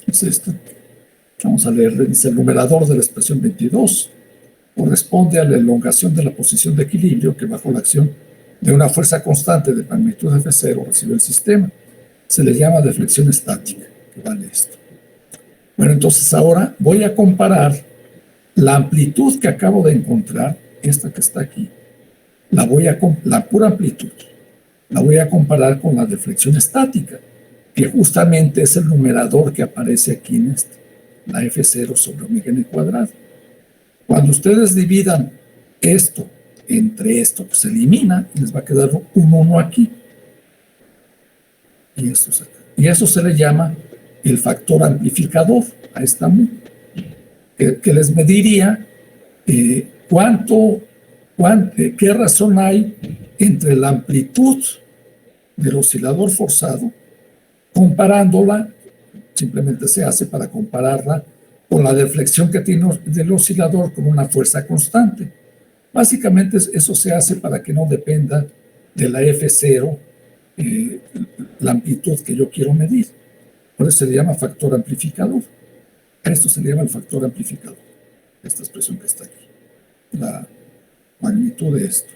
es esto. Vamos a leerle, dice el numerador de la expresión 22, corresponde a la elongación de la posición de equilibrio que bajo la acción de una fuerza constante de magnitud F0 recibe el sistema. Se le llama deflexión estática, que vale esto. Bueno, entonces ahora voy a comparar la amplitud que acabo de encontrar, esta que está aquí, la pura amplitud, la voy a comparar con la deflexión estática, que justamente es el numerador que aparece aquí en la F0 sobre omega n cuadrado. Cuando ustedes dividan esto entre esto, pues se elimina y les va a quedar un 1 aquí. Y eso se le llama el factor amplificador a esta mu, que les mediría qué razón hay entre la amplitud del oscilador forzado, comparándola, simplemente se hace para compararla con la deflexión que tiene del oscilador con una fuerza constante. Básicamente eso se hace para que no dependa de la F0, la amplitud que yo quiero medir. Por eso se le llama factor amplificador. A esto se le llama el factor amplificador, esta expresión que está aquí, la magnitud de esto.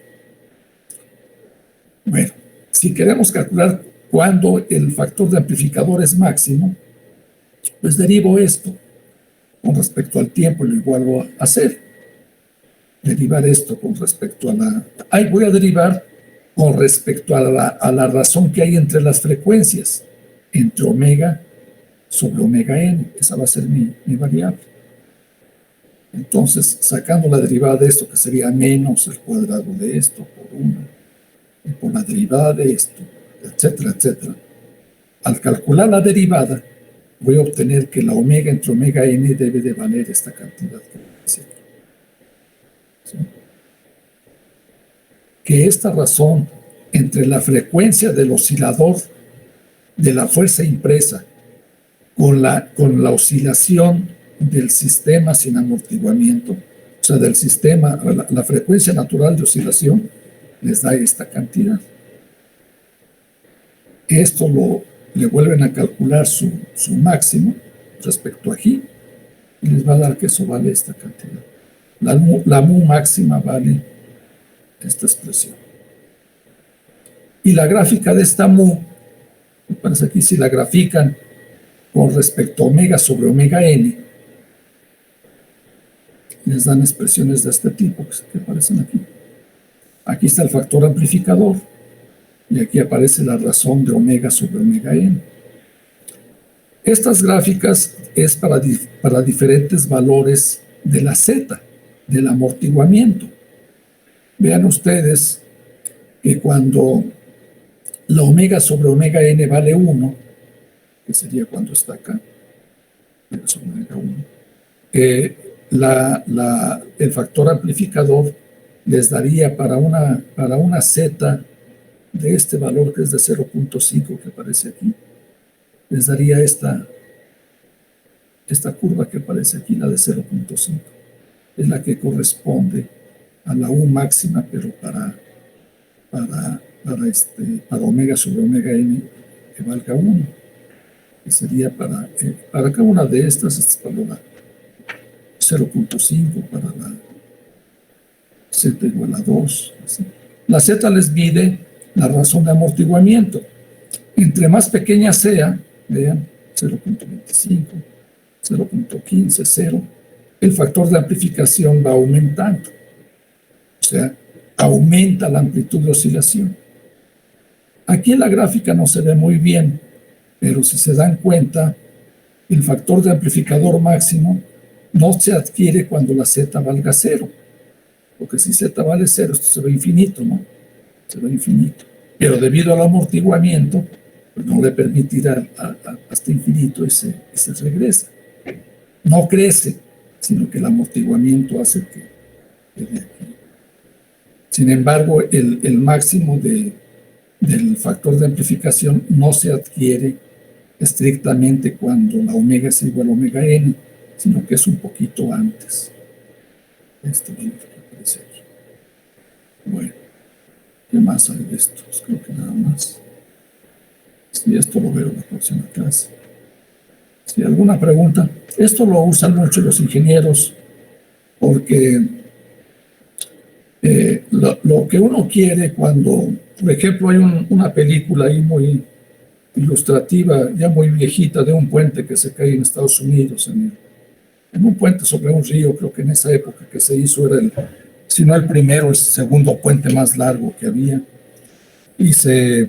Bueno, si queremos calcular cuándo el factor de amplificador es máximo, pues derivo esto con respecto al tiempo y lo vuelvo a hacer. Derivar esto con respecto a voy a derivar con respecto a la razón que hay entre las frecuencias, entre omega sobre omega n. Esa va a ser mi variable. Entonces, sacando la derivada de esto, que sería menos el cuadrado de esto por 1, y por la derivada de esto, etcétera, etcétera. Al calcular la derivada, voy a obtener que la omega entre omega n debe de valer esta cantidad que dice aquí. ¿Sí? Que esta razón entre la frecuencia del oscilador de la fuerza impresa con la oscilación del sistema sin amortiguamiento, o sea, del sistema, la frecuencia natural de oscilación, les da esta cantidad. Esto le vuelven a calcular su máximo respecto a aquí, y les va a dar que eso vale esta cantidad. La mu máxima vale esta expresión. Y la gráfica de esta mu, me parece aquí, si la grafican con respecto a omega sobre omega n, les dan expresiones de este tipo que aparecen aquí. Aquí está el factor amplificador y aquí aparece la razón de omega sobre omega n. Estas gráficas es para diferentes valores de la Z, del amortiguamiento. Vean ustedes que cuando la omega sobre omega n vale 1, que sería cuando está acá, sobre omega 1, el factor amplificador les daría para una Z de este valor que es de 0.5 que aparece aquí, les daría esta curva que aparece aquí, la de 0.5. Es la que corresponde a la U máxima, pero para omega sobre omega n que valga 1, que sería para cada una de estas, es para la 0.5, para la z igual a 2. Así. La z les mide la razón de amortiguamiento. Entre más pequeña sea, vean, 0.25, 0.15, 0, el factor de amplificación va aumentando. O sea, aumenta la amplitud de oscilación. Aquí en la gráfica no se ve muy bien, pero si se dan cuenta, el factor de amplificador máximo no se adquiere cuando la z valga 0. Porque si z vale 0, esto se ve infinito, ¿no? Se ve infinito. Pero debido al amortiguamiento, pues no le permitirá hasta infinito y se regresa. No crece, sino que el amortiguamiento hace que sin embargo, el máximo del factor de amplificación no se adquiere estrictamente cuando la omega es igual a omega n, sino que es un poquito antes. Este valor que aparece aquí. Bueno, ¿qué más hay de esto? Pues creo que nada más. Sí, esto lo veo en la próxima clase. ¿Sí, alguna pregunta? Esto lo usan mucho los ingenieros porque lo que uno quiere cuando, por ejemplo, hay una película ahí muy ilustrativa, ya muy viejita, de un puente que se cae en Estados Unidos, en un puente sobre un río, creo que en esa época que se hizo era si no el primero, el segundo puente más largo que había, y se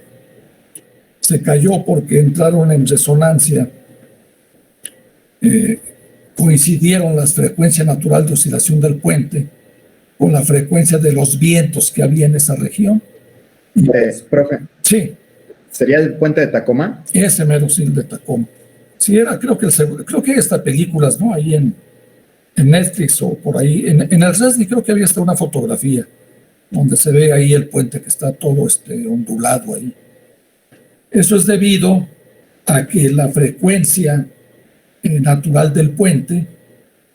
cayó porque entraron en resonancia, coincidieron la frecuencia natural de oscilación del puente con la frecuencia de los vientos que había en esa región. Profe. Sí. ¿Sería el puente de Tacoma? Ese mero sí, el de Tacoma. Sí, creo que hay hasta películas, ¿no? Ahí en Netflix o por ahí. En el Resni creo que había hasta una fotografía donde se ve ahí el puente que está todo ondulado ahí. Eso es debido a que la frecuencia natural del puente,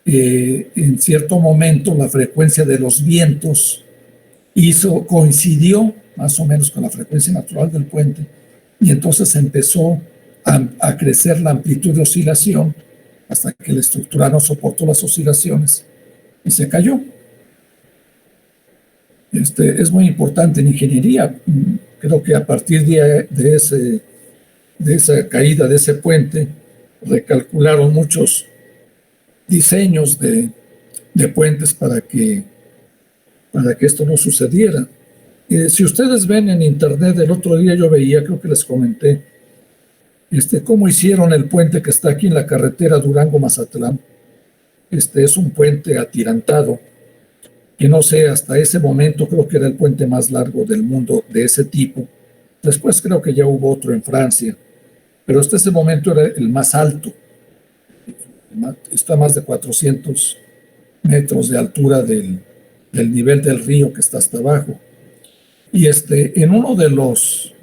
en cierto momento la frecuencia de los vientos coincidió más o menos con la frecuencia natural del puente, y entonces empezó a crecer la amplitud de oscilación hasta que la estructura no soportó las oscilaciones y se cayó. Es muy importante en ingeniería. Creo que a partir de esa caída de ese puente, recalcularon muchos diseños de puentes para que esto no sucediera. Si ustedes ven en internet, el otro día yo veía, creo que les comenté, cómo hicieron el puente que está aquí en la carretera Durango-Mazatlán. Es un puente atirantado, que no sé, hasta ese momento creo que era el puente más largo del mundo de ese tipo. Después creo que ya hubo otro en Francia, pero hasta ese momento era el más alto. Está a más de 400 metros de altura del nivel del río que está hasta abajo. Y en uno de los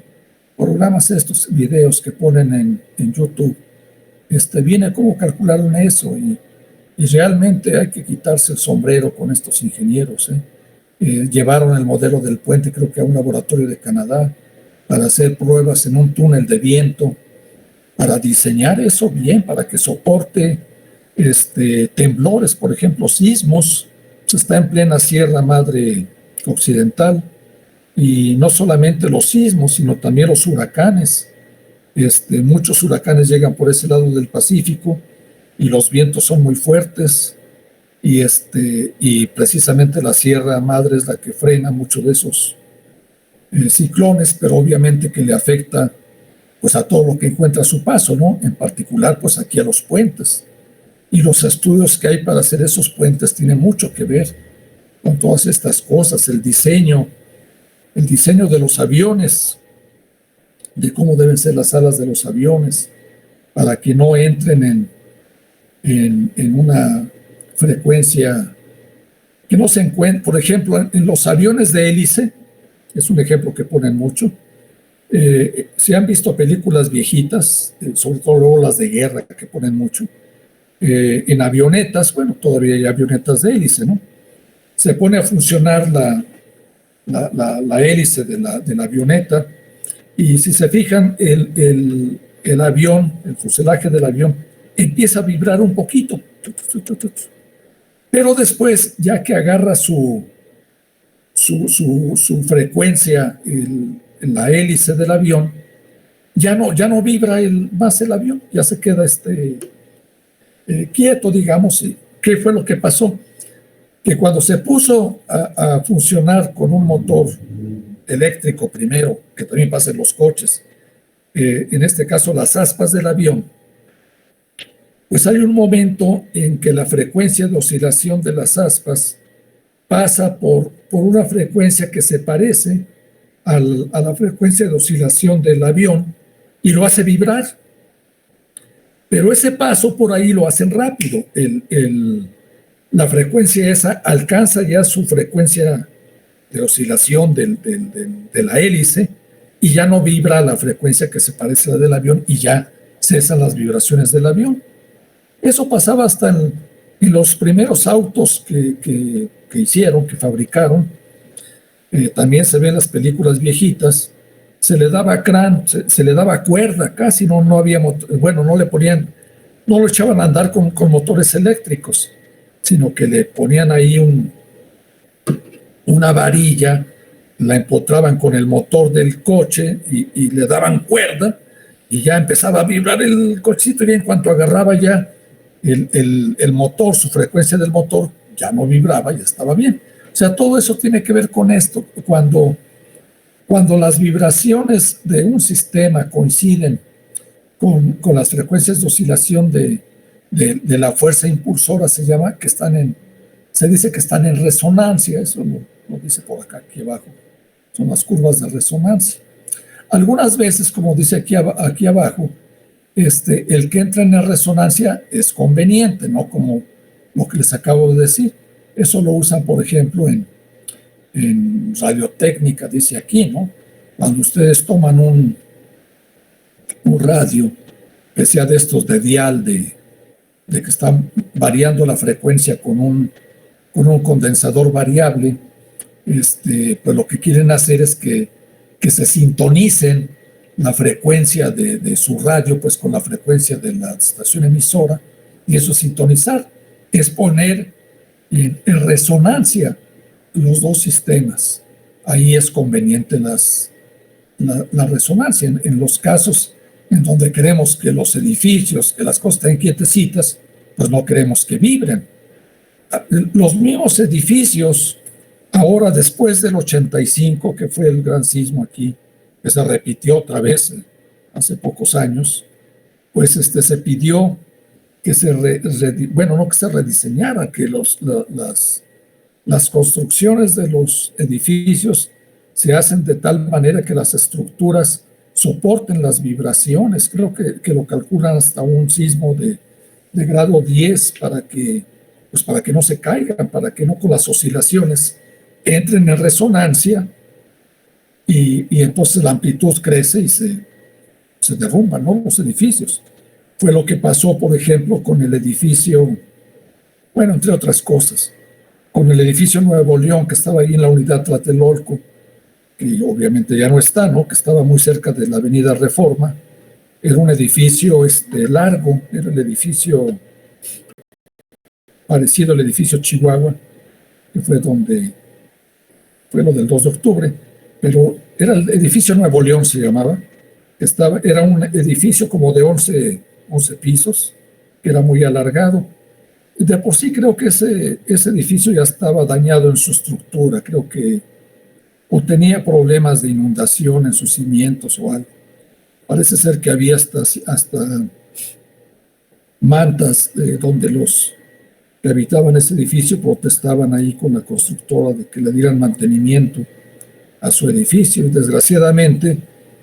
programas, estos videos que ponen en YouTube, viene cómo calcularon eso, y realmente hay que quitarse el sombrero con estos ingenieros. Llevaron el modelo del puente, creo que a un laboratorio de Canadá, para hacer pruebas en un túnel de viento, para diseñar eso bien, para que soporte temblores, por ejemplo, sismos. Está en plena Sierra Madre Occidental, y no solamente los sismos, sino también los huracanes. Muchos huracanes llegan por ese lado del Pacífico y los vientos son muy fuertes, y precisamente la Sierra Madre es la que frena muchos de esos ciclones, pero obviamente que le afecta pues a todo lo que encuentra a su paso, ¿no? En particular pues aquí a los puentes. Y los estudios que hay para hacer esos puentes tienen mucho que ver con todas estas cosas, el diseño de los aviones, de cómo deben ser las alas de los aviones, para que no entren en una frecuencia que no se encuentre. Por ejemplo, en los aviones de hélice, es un ejemplo que ponen mucho, Si han visto películas viejitas, sobre todo luego las de guerra que ponen mucho, en avionetas, bueno, todavía hay avionetas de hélice, ¿no? Se pone a funcionar la hélice de la avioneta y si se fijan, el avión, el fuselaje del avión, empieza a vibrar un poquito. Pero después, ya que agarra su frecuencia en la hélice del avión, ya no vibra más el avión, ya se queda quieto, digamos. ¿Qué fue lo que pasó? Que cuando se puso a funcionar con un motor eléctrico primero, que también pasa en los coches, en este caso las aspas del avión, pues hay un momento en que la frecuencia de oscilación de las aspas pasa por una frecuencia que se parece a la frecuencia de oscilación del avión y lo hace vibrar. Pero ese paso por ahí lo hacen rápido. La frecuencia esa alcanza ya su frecuencia de oscilación de la hélice y ya no vibra a la frecuencia que se parece a la del avión y ya cesan las vibraciones del avión. Eso pasaba hasta en los primeros autos que hicieron, que fabricaron. También se ve en las películas viejitas. Se le daba se le daba cuerda, casi no había bueno, no lo echaban a andar con motores eléctricos, sino que le ponían ahí una varilla, la empotraban con el motor del coche y le daban cuerda y ya empezaba a vibrar el cochecito y en cuanto agarraba ya el motor, su frecuencia del motor, ya no vibraba, ya estaba bien. O sea, todo eso tiene que ver con esto. Cuando las vibraciones de un sistema coinciden con las frecuencias de oscilación de la fuerza impulsora, se dice que están en resonancia, eso lo dice por acá, aquí abajo, son las curvas de resonancia. Algunas veces, como dice aquí abajo, el que entra en resonancia es conveniente, ¿no? Como lo que les acabo de decir. Eso lo usan, por ejemplo, en radiotécnica, dice aquí, ¿no? Cuando ustedes toman un radio, que sea de estos de dial, de que están variando la frecuencia con un condensador variable, pues lo que quieren hacer es que se sintonicen la frecuencia de su radio pues con la frecuencia de la estación emisora, y eso sintonizar es poner en resonancia los dos sistemas. Ahí es conveniente la resonancia. En los casos en donde queremos que los edificios, que las cosas estén quietecitas, pues no queremos que vibren. Los mismos edificios, ahora después del 85, que fue el gran sismo aquí, que se repitió otra vez hace pocos años, pues se pidió que no que se rediseñara, que las construcciones de los edificios se hacen de tal manera que las estructuras soporten las vibraciones. Creo que lo calculan hasta un sismo de grado 10 para que no se caigan, para que no con las oscilaciones entren en resonancia y entonces la amplitud crece y se derrumban, ¿no? Los edificios. Fue lo que pasó, por ejemplo, con el edificio, bueno, entre otras cosas, con el edificio Nuevo León, que estaba ahí en la unidad Tlatelolco, que obviamente ya no está, ¿no? Que estaba muy cerca de la avenida Reforma. Era un edificio largo, era el edificio parecido al edificio Chihuahua, que fue lo del 2 de octubre, pero era el edificio Nuevo León, se llamaba. Era un edificio como de 11 pisos, que era muy alargado. De por sí creo que ese edificio ya estaba dañado en su estructura, creo que o tenía problemas de inundación en sus cimientos o algo. Parece ser que había hasta mantas donde los que habitaban ese edificio protestaban ahí con la constructora de que le dieran mantenimiento a su edificio. Desgraciadamente,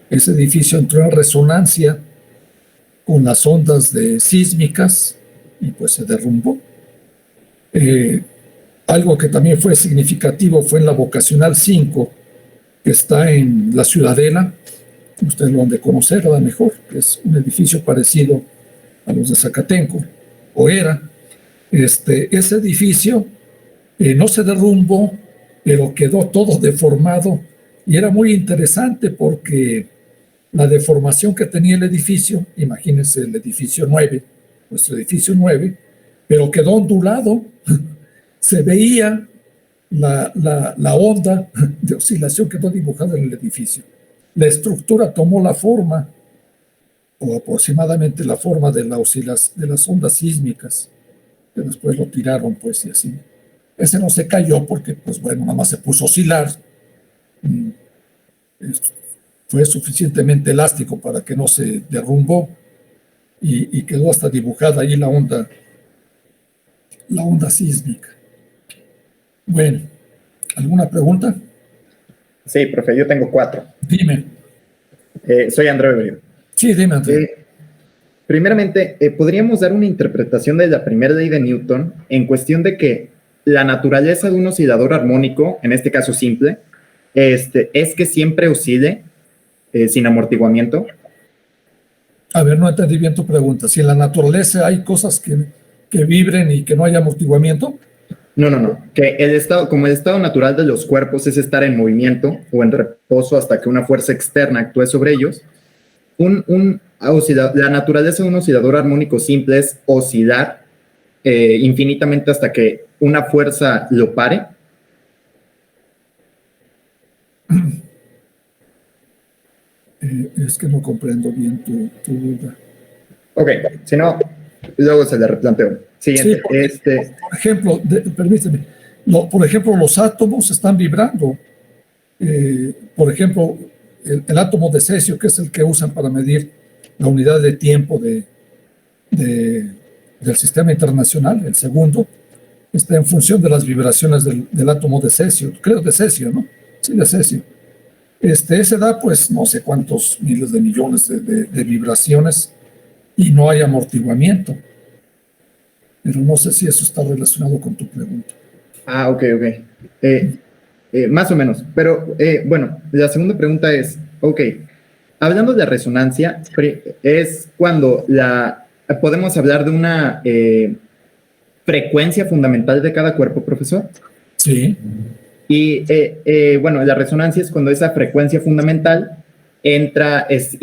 ese edificio entró en resonancia con las ondas sísmicas y pues se derrumbó. Algo que también fue significativo fue en la Vocacional 5, que está en la Ciudadela. ustedes lo han de conocer a lo mejor, que es un edificio parecido a los de Zacatenco, o era. Ese edificio no se derrumbó, pero quedó todo deformado y era muy interesante porque la deformación que tenía el edificio, imagínense el edificio 9, nuestro edificio 9, pero quedó ondulado, se veía la onda de oscilación que quedó dibujada en el edificio. La estructura tomó la forma, o aproximadamente la forma de las ondas sísmicas, que después lo tiraron, pues, y así. Ese no se cayó porque, pues bueno, nada más se puso a oscilar. Fue suficientemente elástico para que no se derrumbó y quedó hasta dibujada ahí la onda sísmica. Bueno, ¿alguna pregunta? Sí, profe, yo tengo 4. Dime. Soy André Beberio. Sí, dime, André. Primeramente, ¿podríamos dar una interpretación de la primera ley de Newton en cuestión de que la naturaleza de un oscilador armónico, en este caso simple, es que siempre oscile sin amortiguamiento? A ver, no entendí bien tu pregunta. Si en la naturaleza hay cosas que vibren y que no haya amortiguamiento. No. Que como el estado natural de los cuerpos es estar en movimiento o en reposo hasta que una fuerza externa actúe sobre ellos, la naturaleza de un oscilador armónico simple es oscilar infinitamente hasta que una fuerza lo pare. Es que no comprendo bien tu duda. Ok, si no, luego se le replanteo. Siguiente. Sí, porque, por ejemplo, permíteme, por ejemplo, los átomos están vibrando. Por ejemplo, el átomo de cesio, que es el que usan para medir la unidad de tiempo del sistema internacional, el segundo, está en función de las vibraciones del átomo de cesio, creo de cesio, ¿no? Sí, de cesio. Ese da, pues, no sé cuántos miles de millones de vibraciones y no hay amortiguamiento. Pero no sé si eso está relacionado con tu pregunta. Ah, ok. Más o menos. Pero, bueno, la segunda pregunta es, ok, hablando de resonancia, es cuando podemos hablar de una frecuencia fundamental de cada cuerpo, profesor. Sí. Y, bueno, la resonancia es cuando esa frecuencia fundamental es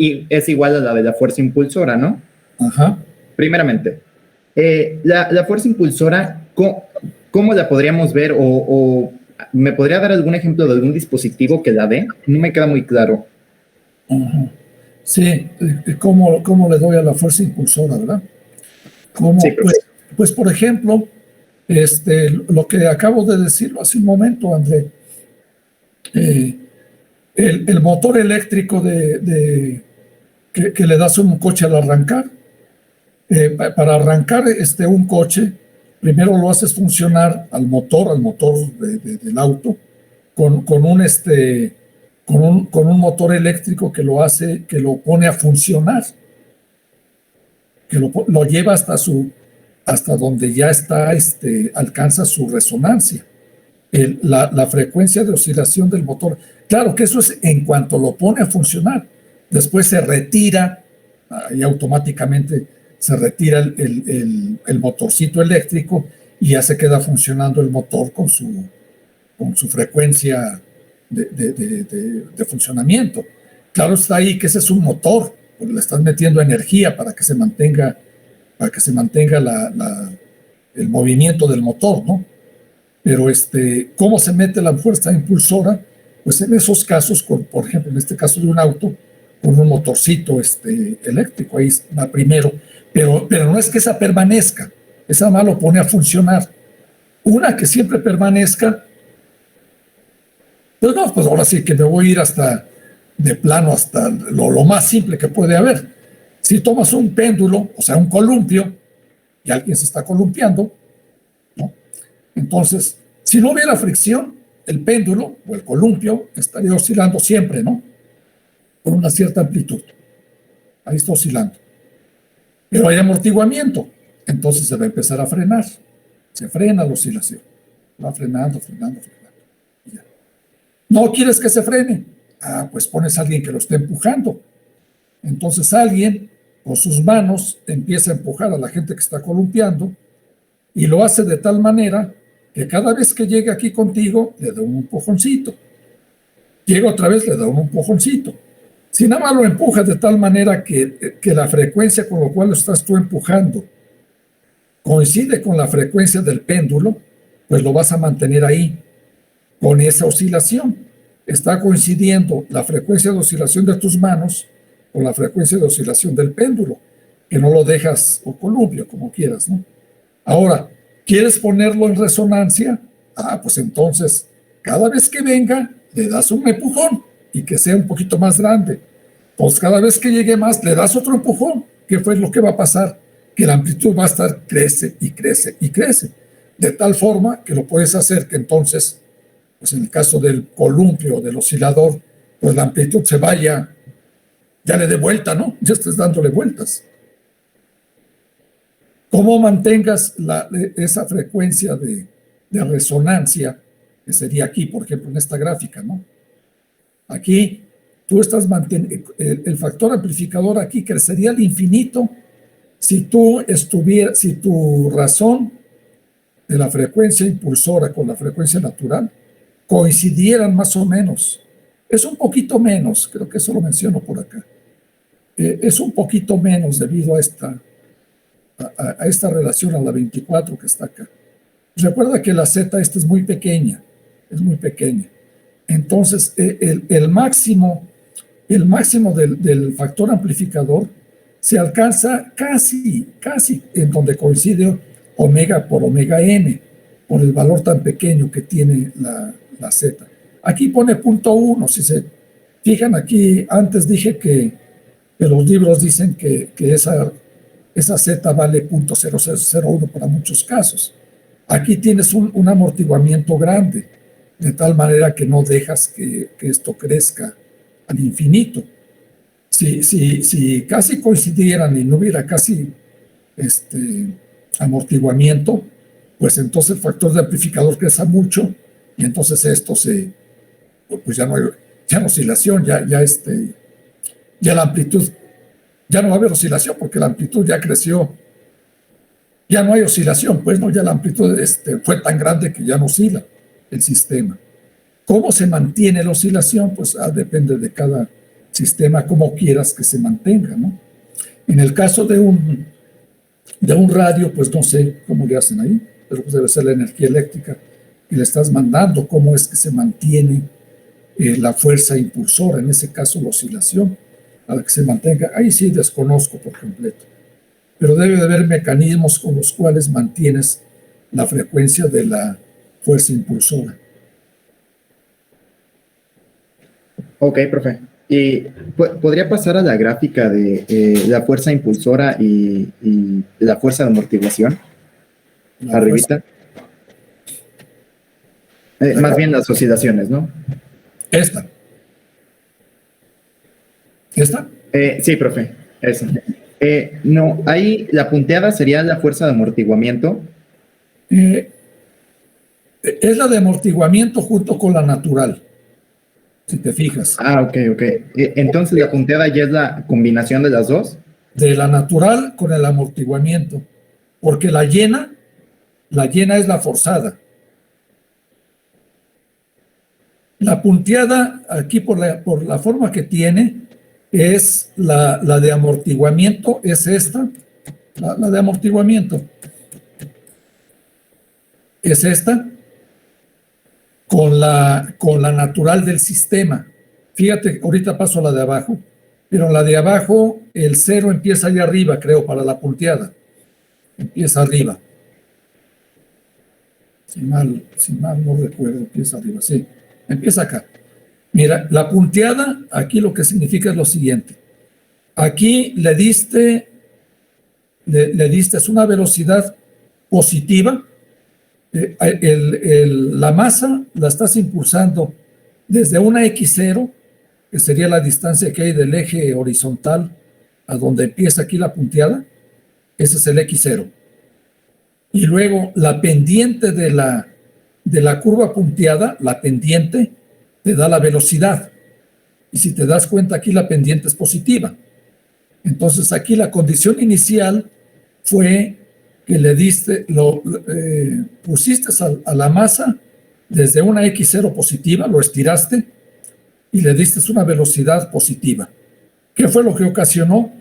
igual a la de la fuerza impulsora, ¿no? Ajá. Primeramente, la fuerza impulsora, ¿cómo la podríamos ver? ¿O me podría dar algún ejemplo de algún dispositivo que la dé? No me queda muy claro. Ajá. Sí, ¿cómo le doy a la fuerza impulsora, verdad? Sí, pues, por ejemplo, lo que acabo de decirlo hace un momento, André, el motor eléctrico que le das a un coche al arrancar, para arrancar un coche, primero lo haces funcionar al motor del auto, con un motor eléctrico que lo pone a funcionar, que lo lleva hasta donde ya alcanza su resonancia. La frecuencia de oscilación del motor. Claro que eso es en cuanto lo pone a funcionar. Después se retira y automáticamente se retira el motorcito eléctrico y ya se queda funcionando el motor con su frecuencia de funcionamiento. Claro está ahí que ese es un motor, porque le estás metiendo energía para que se mantenga el movimiento del motor, ¿no? Pero ¿cómo se mete la fuerza impulsora? Pues en esos casos, por ejemplo, en este caso de un auto, con un motorcito eléctrico, ahí va primero, pero no es que esa permanezca, esa más lo pone a funcionar. Una que siempre permanezca, pues no, pues ahora sí que me voy a ir de plano hasta lo más simple que puede haber. Si tomas un péndulo, o sea, un columpio, y alguien se está columpiando, ¿no? Entonces, si no hubiera fricción, el péndulo o el columpio estaría oscilando siempre, ¿no? Con una cierta amplitud. Ahí está oscilando. Pero hay amortiguamiento, entonces se va a empezar a frenar. Se frena la oscilación. Va frenando. Ya. No quieres que se frene, Pues pones a alguien que lo esté empujando. Entonces alguien con sus manos empieza a empujar a la gente que está columpiando y lo hace de tal manera que cada vez que llega aquí contigo le da un empujoncito. Llega otra vez, le da un empujoncito. Si nada más lo empujas de tal manera que la frecuencia con la cual lo estás tú empujando coincide con la frecuencia del péndulo, pues lo vas a mantener ahí, con esa oscilación. Está coincidiendo la frecuencia de oscilación de tus manos con la frecuencia de oscilación del péndulo, que no lo dejas o columpio, como quieras, ¿no? Ahora, ¿quieres ponerlo en resonancia? Pues entonces, cada vez que venga, le das un empujón y que sea un poquito más grande. Pues cada vez que llegue más, le das otro empujón. ¿Qué fue lo que va a pasar? Que la amplitud va a estar, crece y crece y crece, de tal forma que lo puedes hacer que entonces, pues en el caso del columpio, del oscilador, pues la amplitud se vaya, ya le dé vuelta, ¿no? Ya estés dándole vueltas. ¿Cómo mantengas esa frecuencia de resonancia, que sería aquí, por ejemplo, en esta gráfica, ¿no? Aquí tú estás manteniendo, el factor amplificador aquí crecería al infinito si tu razón de la frecuencia impulsora con la frecuencia natural coincidieran más o menos. Es un poquito menos, creo que eso lo menciono por acá. Es un poquito menos debido a esta relación a la 24 que está acá. Recuerda que la Z esta es muy pequeña. Entonces, el máximo del factor amplificador se alcanza casi en donde coincide omega por omega n, por el valor tan pequeño que tiene la Z. Aquí pone 0.1, si se fijan aquí, antes dije que los libros dicen que esa Z vale 0.0001 para muchos casos. Aquí tienes un amortiguamiento grande, de tal manera que no dejas que esto crezca al infinito. Si casi coincidieran y no hubiera casi amortiguamiento, pues entonces el factor de amplificador crece mucho y entonces esto pues ya no hay oscilación, ya la amplitud, ya no va a haber oscilación porque la amplitud ya creció. Ya no hay oscilación, pues no, ya la amplitud fue tan grande que ya no oscila el sistema. ¿Cómo se mantiene la oscilación? Pues depende de cada sistema, como quieras que se mantenga, ¿no? En el caso de un radio, pues no sé cómo le hacen ahí, pero pues debe ser la energía eléctrica que le estás mandando, cómo es que se mantiene la fuerza impulsora, en ese caso la oscilación, para que se mantenga. Ahí sí desconozco por completo. Pero debe de haber mecanismos con los cuales mantienes la frecuencia de la fuerza impulsora. Ok, profe. ¿Y podría pasar a la gráfica de la fuerza impulsora y la fuerza de amortiguación? Arribita. Más bien las oscilaciones, ¿no? ¿Esta? Sí, profe. Esa. No, ahí la punteada sería la fuerza de amortiguamiento. Es la de amortiguamiento junto con la natural, si te fijas. Ok. Entonces la punteada ya es la combinación de las dos. De la natural con el amortiguamiento, porque la llena es la forzada. La punteada, aquí por la forma que tiene, es la de amortiguamiento, es esta, la de amortiguamiento. Es esta, con la natural del sistema. Fíjate, ahorita paso a la de abajo, pero la de abajo, el cero empieza allá arriba, creo, para la punteada. Empieza arriba. Si mal no recuerdo, empieza arriba, sí. Empieza acá. Mira, la punteada, aquí lo que significa es lo siguiente. Aquí le diste es una velocidad positiva. La masa la estás impulsando desde una X0, que sería la distancia que hay del eje horizontal a donde empieza aquí la punteada. Ese es el X0. Y luego la pendiente de la curva punteada, la pendiente, te da la velocidad. Y si te das cuenta, aquí la pendiente es positiva. Entonces aquí la condición inicial fue que le diste, pusiste a la masa desde una x0 positiva, lo estiraste y le diste una velocidad positiva. ¿Qué fue lo que ocasionó?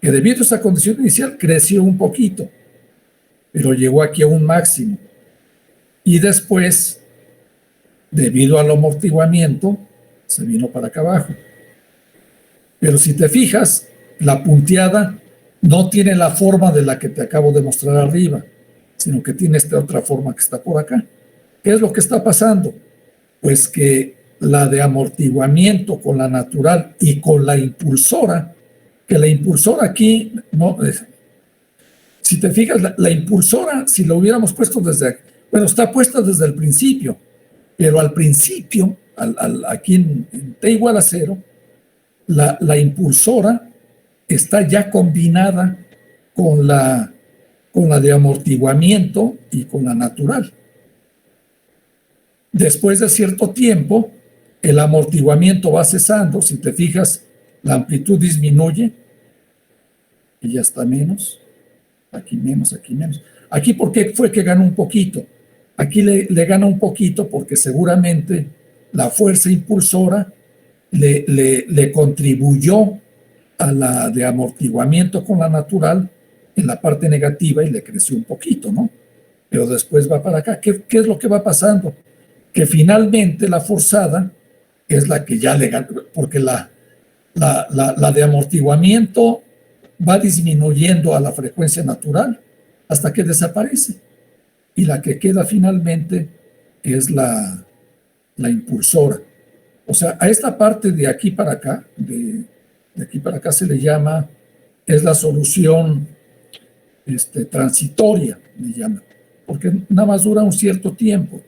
Que debido a esa condición inicial creció un poquito, pero llegó aquí a un máximo. Y después, debido al amortiguamiento, se vino para acá abajo. Pero si te fijas, la punteada no tiene la forma de la que te acabo de mostrar arriba, sino que tiene esta otra forma que está por acá. ¿Qué es lo que está pasando? Pues que la de amortiguamiento con la natural y con la impulsora, que la impulsora aquí, no, si te fijas, la impulsora, si lo hubiéramos puesto desde aquí, bueno, está puesta desde el principio, pero al principio, aquí en T igual a 0, la impulsora está ya combinada con la de amortiguamiento y con la natural. Después de cierto tiempo, el amortiguamiento va cesando. Si te fijas, la amplitud disminuye y ya está menos. Aquí menos, aquí menos. Aquí, ¿por qué fue que ganó un poquito? Aquí le gana un poquito porque seguramente la fuerza impulsora le contribuyó a la de amortiguamiento con la natural en la parte negativa y le creció un poquito, ¿no? Pero después va para acá. ¿Qué es lo que va pasando? Que finalmente la forzada es la que ya le gana, porque la de amortiguamiento va disminuyendo a la frecuencia natural hasta que desaparece. Y la que queda finalmente es la impulsora. O sea, a esta parte de aquí para acá, de aquí para acá se le llama, es la solución transitoria, le llaman, porque nada más dura un cierto tiempo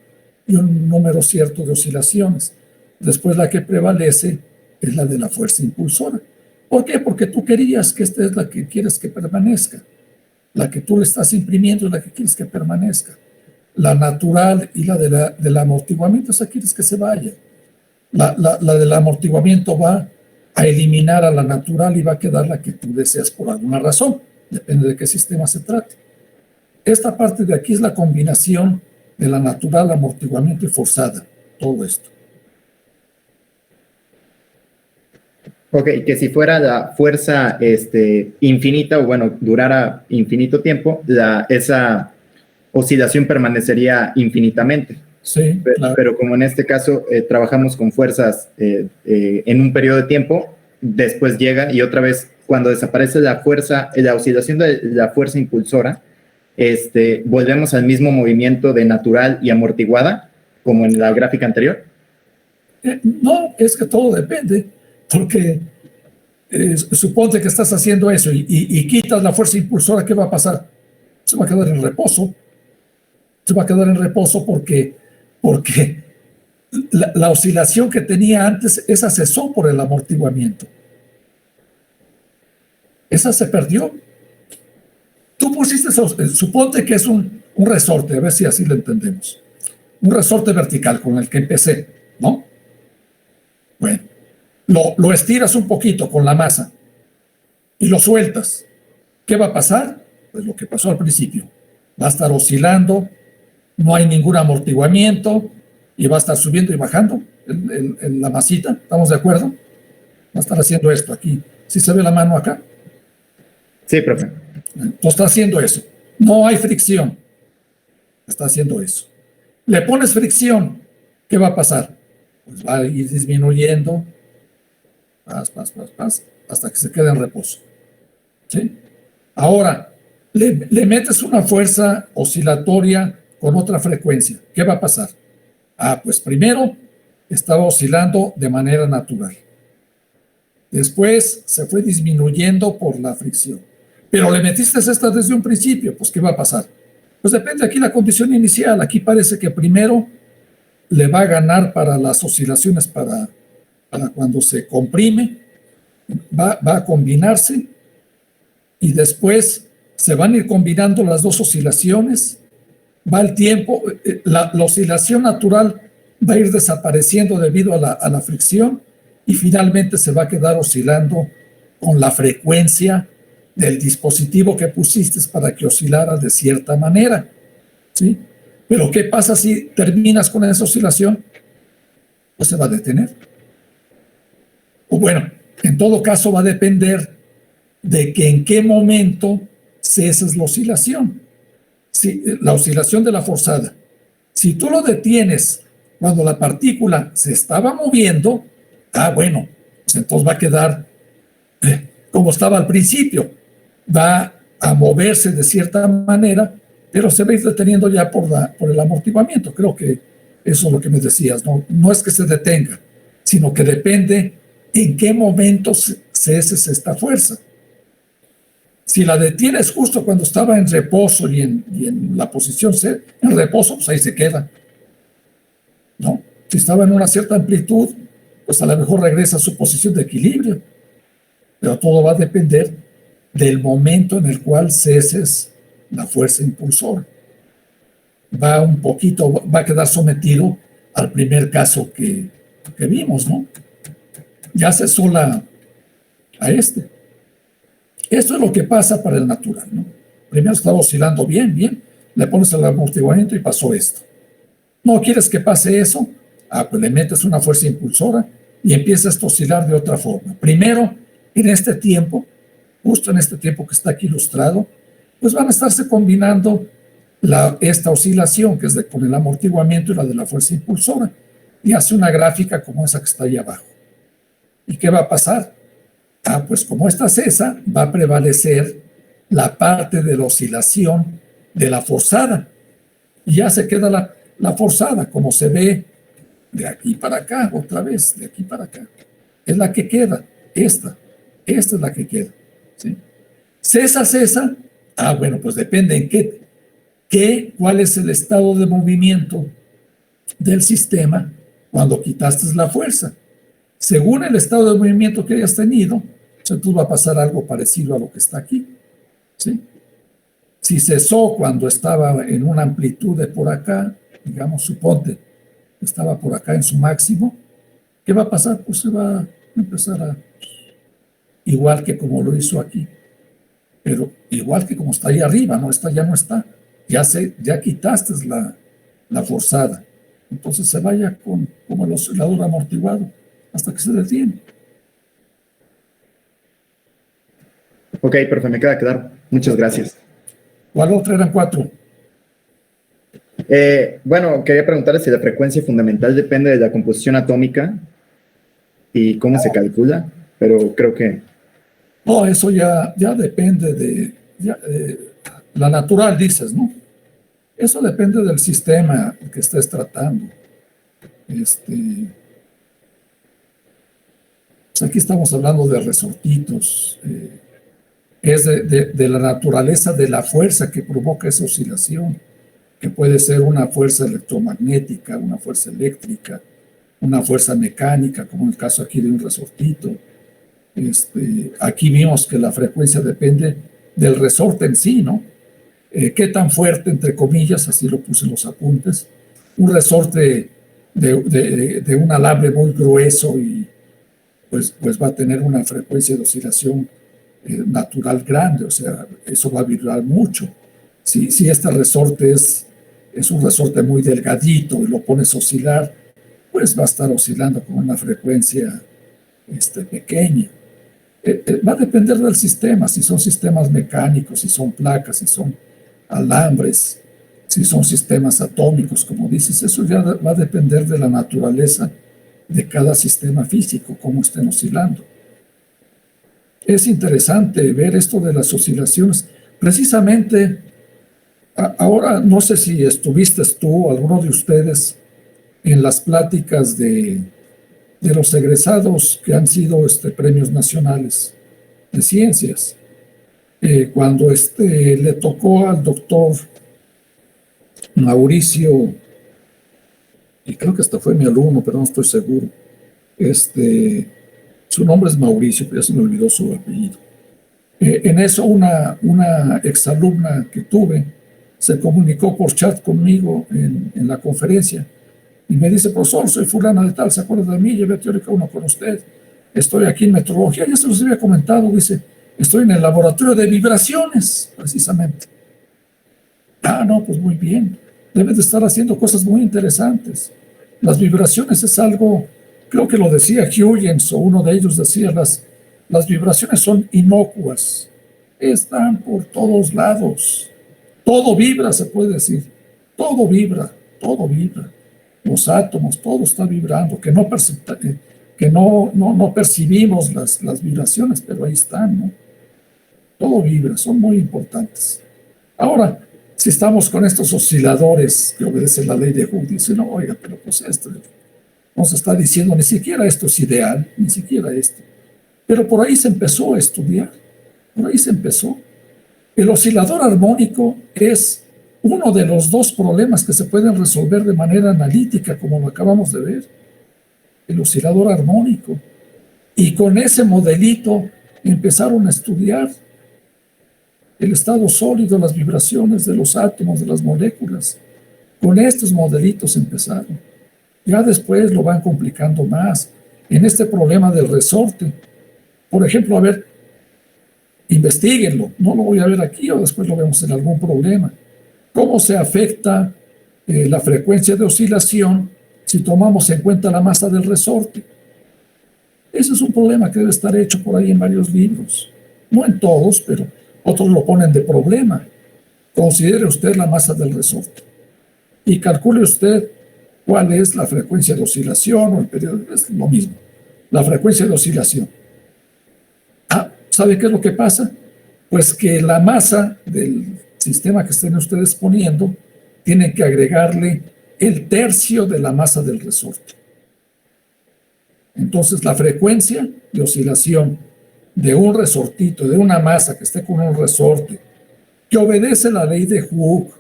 y un número cierto de oscilaciones. Después la que prevalece es la de la fuerza impulsora. ¿Por qué? Porque tú querías que esta es la que quieres que permanezca. La que tú le estás imprimiendo es la que quieres que permanezca. La natural y la del amortiguamiento, esa quieres que se vaya. La del amortiguamiento va a eliminar a la natural y va a quedar la que tú deseas por alguna razón. Depende de qué sistema se trate. Esta parte de aquí es la combinación de la natural, amortiguamiento y forzada. Todo esto. Ok, que si fuera la fuerza infinita, o bueno, durara infinito tiempo, esa oscilación permanecería infinitamente. Sí, claro. Pero como en este caso trabajamos con fuerzas en un periodo de tiempo, después llega y otra vez cuando desaparece la fuerza, la oscilación de la fuerza impulsora, volvemos al mismo movimiento de natural y amortiguada, como en la gráfica anterior. No, es que todo depende, porque suponte que estás haciendo eso y quitas la fuerza impulsora, ¿qué va a pasar? Se va a quedar en reposo. Se va a quedar en reposo porque la oscilación que tenía antes, esa cesó por el amortiguamiento. Esa se perdió. Tú pusiste, suponte que es un resorte, a ver si así lo entendemos. Un resorte vertical con el que empecé, ¿no? Bueno, lo estiras un poquito con la masa y lo sueltas. ¿Qué va a pasar? Pues lo que pasó al principio. Va a estar oscilando, no hay ningún amortiguamiento y va a estar subiendo y bajando en la masita. ¿Estamos de acuerdo? Va a estar haciendo esto aquí. ¿Sí se ve la mano acá? Sí, profe. Entonces está haciendo eso. No hay fricción. Está haciendo eso. Le pones fricción, ¿qué va a pasar? Pues va a ir disminuyendo, hasta que se quede en reposo. ¿Sí? Ahora, le metes una fuerza oscilatoria con otra frecuencia. ¿Qué va a pasar? Pues primero estaba oscilando de manera natural. Después se fue disminuyendo por la fricción. Pero le metiste esta desde un principio, pues ¿qué va a pasar? Pues depende aquí la condición inicial. Aquí parece que primero le va a ganar para las oscilaciones para cuando se comprime, va a combinarse y después se van a ir combinando las dos oscilaciones, va el tiempo, la oscilación natural va a ir desapareciendo debido a la fricción y finalmente se va a quedar oscilando con la frecuencia del dispositivo que pusiste para que oscilara de cierta manera, ¿sí? Pero ¿qué pasa si terminas con esa oscilación? Pues se va a detener. O bueno, en todo caso va a depender de que en qué momento ceses la oscilación. Si, la oscilación de la forzada. Si tú lo detienes cuando la partícula se estaba moviendo, bueno, pues entonces va a quedar como estaba al principio. Va a moverse de cierta manera, pero se va a ir deteniendo ya por el amortiguamiento. Creo que eso es lo que me decías. No es que se detenga, sino que depende en qué momento ceses esta fuerza. Si la detienes justo cuando estaba en reposo y en la posición C, en reposo, pues ahí se queda, ¿no? Si estaba en una cierta amplitud, pues a lo mejor regresa a su posición de equilibrio. Pero todo va a depender del momento en el cual ceses la fuerza impulsora. Va a quedar sometido al primer caso que vimos, ¿no? Ya cesó a este. Esto es lo que pasa para el natural, ¿no? Primero estaba oscilando bien, le pones el amortiguamiento y pasó esto. ¿No quieres que pase eso? Pues le metes una fuerza impulsora y empiezas a oscilar de otra forma. Primero, en este tiempo, justo en este tiempo que está aquí ilustrado, pues van a estarse combinando esta oscilación, que es con el amortiguamiento y la de la fuerza impulsora, y hace una gráfica como esa que está ahí abajo. ¿Y qué va a pasar? Pues como esta cesa, va a prevalecer la parte de la oscilación de la forzada. Y ya se queda la forzada, como se ve de aquí para acá, otra vez, de aquí para acá. Es la que queda, esta es la que queda, ¿sí? Cesa. Bueno, pues depende en cuál es el estado de movimiento del sistema cuando quitaste la fuerza. Según el estado de movimiento que hayas tenido, entonces va a pasar algo parecido a lo que está aquí, ¿sí? Si cesó cuando estaba en una amplitud de por acá, digamos, suponte, estaba por acá en su máximo, ¿qué va a pasar? Pues se va a empezar igual que como lo hizo aquí, pero igual que como está ahí arriba, no está, ya no está, ya quitaste la forzada, entonces se vaya como el oscilador amortiguado hasta que se detiene. Ok, perfecto, me queda claro. Muchas gracias. ¿Cuál otra? Eran 4. Bueno, quería preguntarle si la frecuencia fundamental depende de la composición atómica y cómo se calcula, pero creo que... No, eso ya depende de la natural, dices, ¿no? Eso depende del sistema que estés tratando. Pues aquí estamos hablando de resortitos. Es de la naturaleza de la fuerza que provoca esa oscilación, que puede ser una fuerza electromagnética, una fuerza eléctrica, una fuerza mecánica, como en el caso aquí de un resortito. Aquí vimos que la frecuencia depende del resorte en sí, ¿no? ¿Qué tan fuerte, entre comillas, así lo puse en los apuntes? Un resorte de un alambre muy grueso y pues va a tener una frecuencia de oscilación natural grande, o sea, eso va a vibrar mucho. Si este resorte es un resorte muy delgadito y lo pones a oscilar, pues va a estar oscilando con una frecuencia pequeña. Va a depender del sistema, si son sistemas mecánicos, si son placas, si son alambres, si son sistemas atómicos, como dices, eso ya va a depender de la naturaleza de cada sistema físico, cómo estén oscilando. Es interesante ver esto de las oscilaciones. Precisamente, ahora no sé si estuviste tú o alguno de ustedes en las pláticas de los egresados que han sido premios nacionales de ciencias. Cuando le tocó al doctor Mauricio, y creo que hasta fue mi alumno, pero no estoy seguro, su nombre es Mauricio, pero ya se me olvidó su apellido. En eso una exalumna que tuve se comunicó por chat conmigo en la conferencia Y me dice, profesor, soy fulana de tal, ¿se acuerda de mí? Llevé teórica 1 con usted. Estoy aquí en metrología, ya se los había comentado, dice, estoy en el laboratorio de vibraciones, precisamente. Ah, no, pues muy bien. Debe de estar haciendo cosas muy interesantes. Las vibraciones es algo, creo que lo decía Huygens, o uno de ellos decía, las vibraciones son inocuas. Están por todos lados. Todo vibra, se puede decir. Todo vibra, todo vibra. Los átomos, todo está vibrando, que no percibimos las vibraciones, pero ahí están, ¿no? Todo vibra, son muy importantes. Ahora, si estamos con estos osciladores que obedecen la ley de Hooke, dice, no, oiga, pero pues esto nos está diciendo, ni siquiera esto es ideal, ni siquiera esto. Pero por ahí se empezó a estudiar, por ahí se empezó. El oscilador armónico es uno de los 2 problemas que se pueden resolver de manera analítica, como lo acabamos de ver. El oscilador armónico. Y con ese modelito empezaron a estudiar el estado sólido, las vibraciones de los átomos, de las moléculas. Con estos modelitos empezaron. Ya después lo van complicando más. En este problema del resorte, por ejemplo, a ver, investíguenlo. No lo voy a ver aquí o después lo vemos en algún problema. ¿Cómo se afecta la frecuencia de oscilación si tomamos en cuenta la masa del resorte? Ese es un problema que debe estar hecho por ahí en varios libros. No en todos, pero otros lo ponen de problema. Considere usted la masa del resorte y calcule usted cuál es la frecuencia de oscilación o el periodo. Es lo mismo, la frecuencia de oscilación. ¿Sabe qué es lo que pasa? Pues que la masa del sistema que estén ustedes poniendo tiene que agregarle el tercio de la masa del resorte. Entonces, la frecuencia de oscilación de un resortito, de una masa que esté con un resorte, que obedece la ley de Hooke,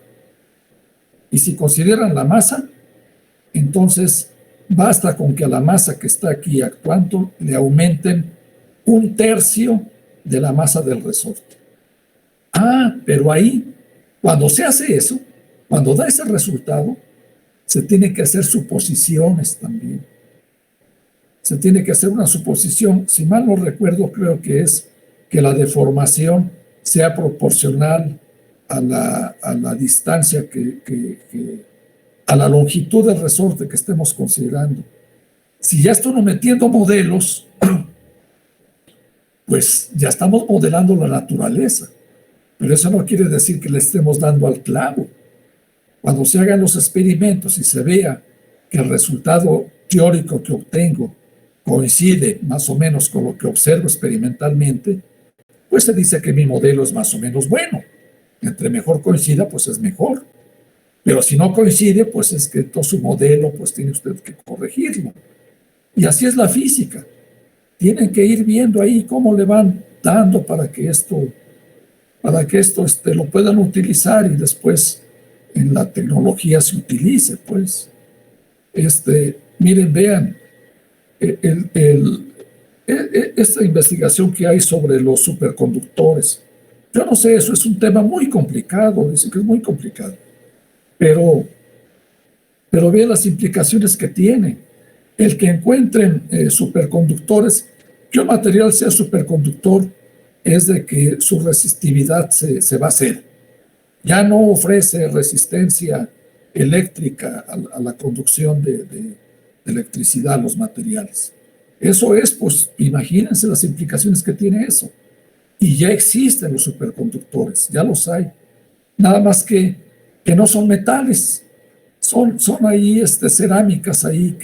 y si consideran la masa, entonces basta con que a la masa que está aquí actuando le aumenten 1/3 de la masa del resorte. Pero ahí, cuando se hace eso, cuando da ese resultado, se tiene que hacer suposiciones también. Se tiene que hacer una suposición, si mal no recuerdo, creo que es que la deformación sea proporcional a la distancia a la longitud del resorte que estemos considerando. Si ya estoy metiendo modelos, pues ya estamos modelando la naturaleza, pero eso no quiere decir que le estemos dando al clavo. Cuando se hagan los experimentos y se vea que el resultado teórico que obtengo coincide más o menos con lo que observo experimentalmente, pues se dice que mi modelo es más o menos bueno. Entre mejor coincida, pues es mejor. Pero si no coincide, pues es que todo su modelo, pues tiene usted que corregirlo. Y así es la física. Tienen que ir viendo ahí cómo le van dando para que esto lo puedan utilizar y después en la tecnología se utilice, pues. Miren, vean, esta investigación que hay sobre los superconductores. Yo no sé, eso es un tema muy complicado, dicen que es muy complicado, pero vean las implicaciones que tiene. El que encuentren superconductores, que un material sea superconductor, es de que su resistividad se va a hacer. Ya no ofrece resistencia eléctrica a la conducción de electricidad a los materiales. Eso es, pues, imagínense las implicaciones que tiene eso. Y ya existen los superconductores, ya los hay. Nada más que no son metales, son ahí cerámicas ahí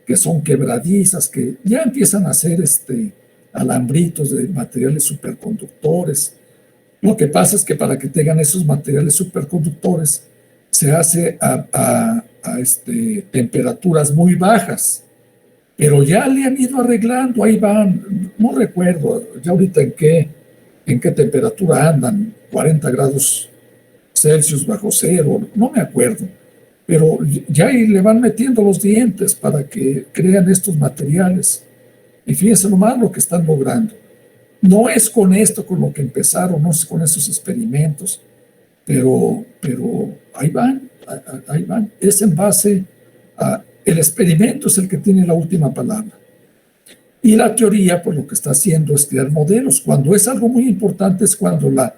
que son quebradizas, que ya empiezan a hacer alambritos de materiales superconductores. Lo que pasa es que para que tengan esos materiales superconductores se hace a temperaturas muy bajas, pero ya le han ido arreglando, ahí van, no recuerdo ya ahorita en qué temperatura andan, 40 grados Celsius bajo cero, no me acuerdo, pero ya ahí le van metiendo los dientes para que crean estos materiales. Y fíjense nomás lo que están logrando. No es con esto con lo que empezaron, no es con esos experimentos, pero ahí van. Es en base el experimento es el que tiene la última palabra. Y la teoría, pues lo que está haciendo es crear modelos. Cuando es algo muy importante es cuando la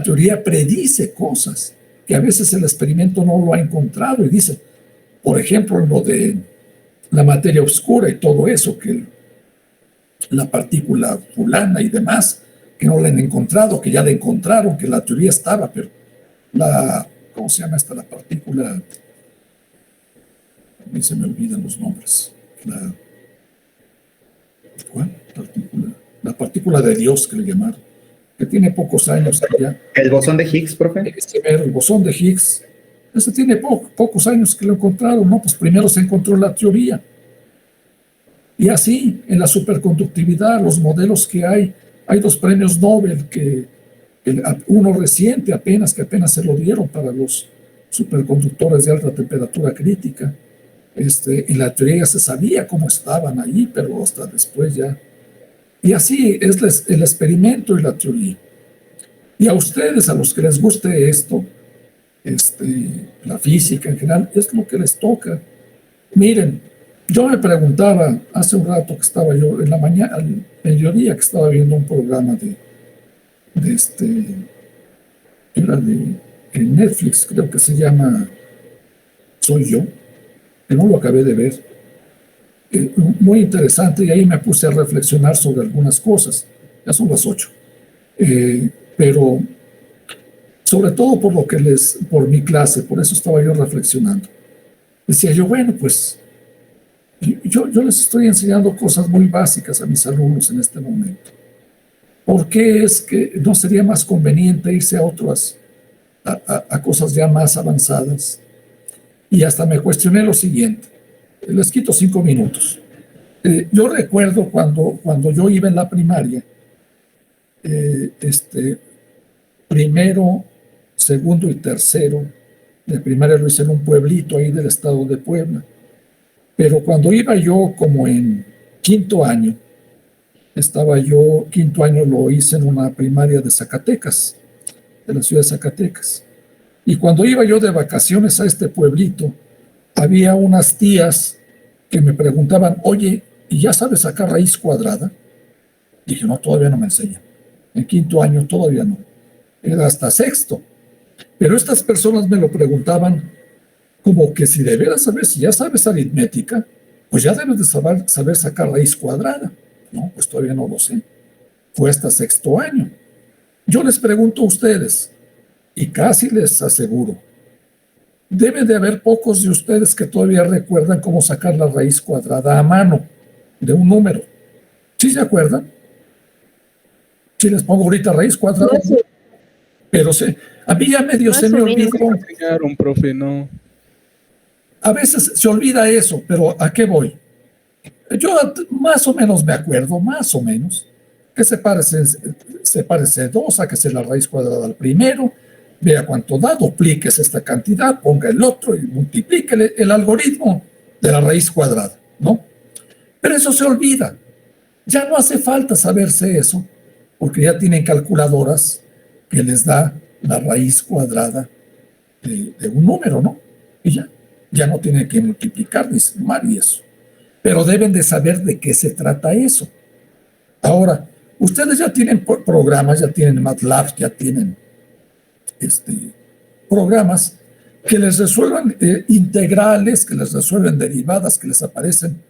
teoría predice cosas que a veces el experimento no lo ha encontrado y dice, por ejemplo, lo de la materia oscura y todo eso, que la partícula fulana y demás, que no la han encontrado, que ya la encontraron, que la teoría estaba, pero ¿cómo se llama esta? La partícula, a mí se me olvidan los nombres. ¿Cuál partícula? La partícula de Dios, que le llamaron, que tiene pocos años que ya. ¿El bosón de Higgs, profe? El bosón de Higgs, ese tiene pocos años que lo encontraron, ¿no? Pues primero se encontró la teoría. Y así, en la superconductividad, los modelos que hay 2 premios Nobel, uno reciente apenas, que apenas se lo dieron para los superconductores de alta temperatura crítica. Y la teoría ya se sabía cómo estaban ahí, pero hasta después ya. Y así es el experimento y la teoría. Y a ustedes, a los que les guste esto, la física en general, es lo que les toca. Miren, yo me preguntaba hace un rato que estaba yo, en la mañana, al mediodía, que estaba viendo un programa era en Netflix, creo que se llama Soy Yo, que no lo acabé de ver. Muy interesante, y ahí me puse a reflexionar sobre algunas cosas. Ya son las 8. Pero sobre todo por mi clase, por eso estaba yo reflexionando. Decía yo, bueno, pues yo les estoy enseñando cosas muy básicas a mis alumnos en este momento. ¿Por qué es que no sería más conveniente irse a cosas ya más avanzadas? Y hasta me cuestioné lo siguiente. Les quito 5 minutos. Yo recuerdo cuando yo iba en la primaria, primero, segundo y tercero de primaria lo hice en un pueblito ahí del estado de Puebla. Pero cuando iba yo como en quinto año lo hice en una primaria de Zacatecas, de la ciudad de Zacatecas. Y cuando iba yo de vacaciones a este pueblito, había unas tías que me preguntaban, oye, ¿y ya sabes sacar raíz cuadrada? Dije, no, todavía no me enseñan. En quinto año todavía no. Era hasta sexto. Pero estas personas me lo preguntaban como que si de veras sabes, si ya sabes aritmética, pues ya debes de saber sacar raíz cuadrada. No, pues todavía no lo sé. Fue hasta sexto año. Yo les pregunto a ustedes, y casi les aseguro, debe de haber pocos de ustedes que todavía recuerdan cómo sacar la raíz cuadrada a mano de un número. ¿Sí se acuerdan? Si les pongo ahorita raíz cuadrada. Sí. Pero a mí ya medio Más se me o menos. olvidó. Enseñaron, profe, no. A veces se olvida eso, pero ¿a qué voy? Yo más o menos me acuerdo, más o menos, que se parece 2, sáquese la raíz cuadrada al primero, vea cuánto da, duplíquese esta cantidad, ponga el otro y multiplíquele el algoritmo de la raíz cuadrada, ¿no? Pero eso se olvida. Ya no hace falta saberse eso, porque ya tienen calculadoras que les da la raíz cuadrada de un número, ¿no? Y ya no tienen que multiplicar ni sumar y eso. Pero deben de saber de qué se trata eso. Ahora, ustedes ya tienen programas, ya tienen MATLAB, ya tienen programas que les resuelvan integrales, que les resuelven derivadas, que les aparecen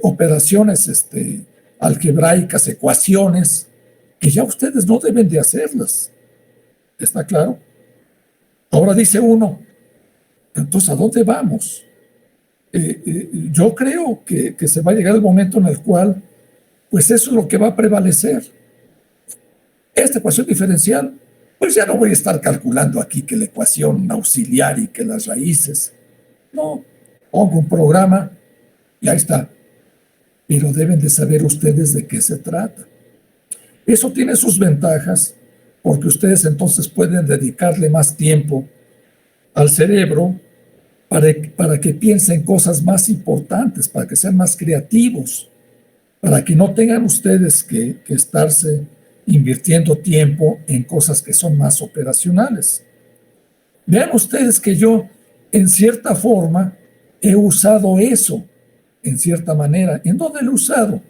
operaciones algebraicas, ecuaciones, que ya ustedes no deben de hacerlas. ¿Está claro? Ahora dice uno, entonces, ¿a dónde vamos? Yo creo que se va a llegar el momento en el cual, pues eso es lo que va a prevalecer. Esta ecuación diferencial, pues ya no voy a estar calculando aquí que la ecuación auxiliar y que las raíces. No, pongo un programa y ahí está. Pero deben de saber ustedes de qué se trata. Eso tiene sus ventajas, porque ustedes entonces pueden dedicarle más tiempo al cerebro para que piensen cosas más importantes, para que sean más creativos, para que no tengan ustedes que estarse invirtiendo tiempo en cosas que son más operacionales. Vean ustedes que yo, en cierta forma, he usado eso en cierta manera. ¿En dónde lo he usado?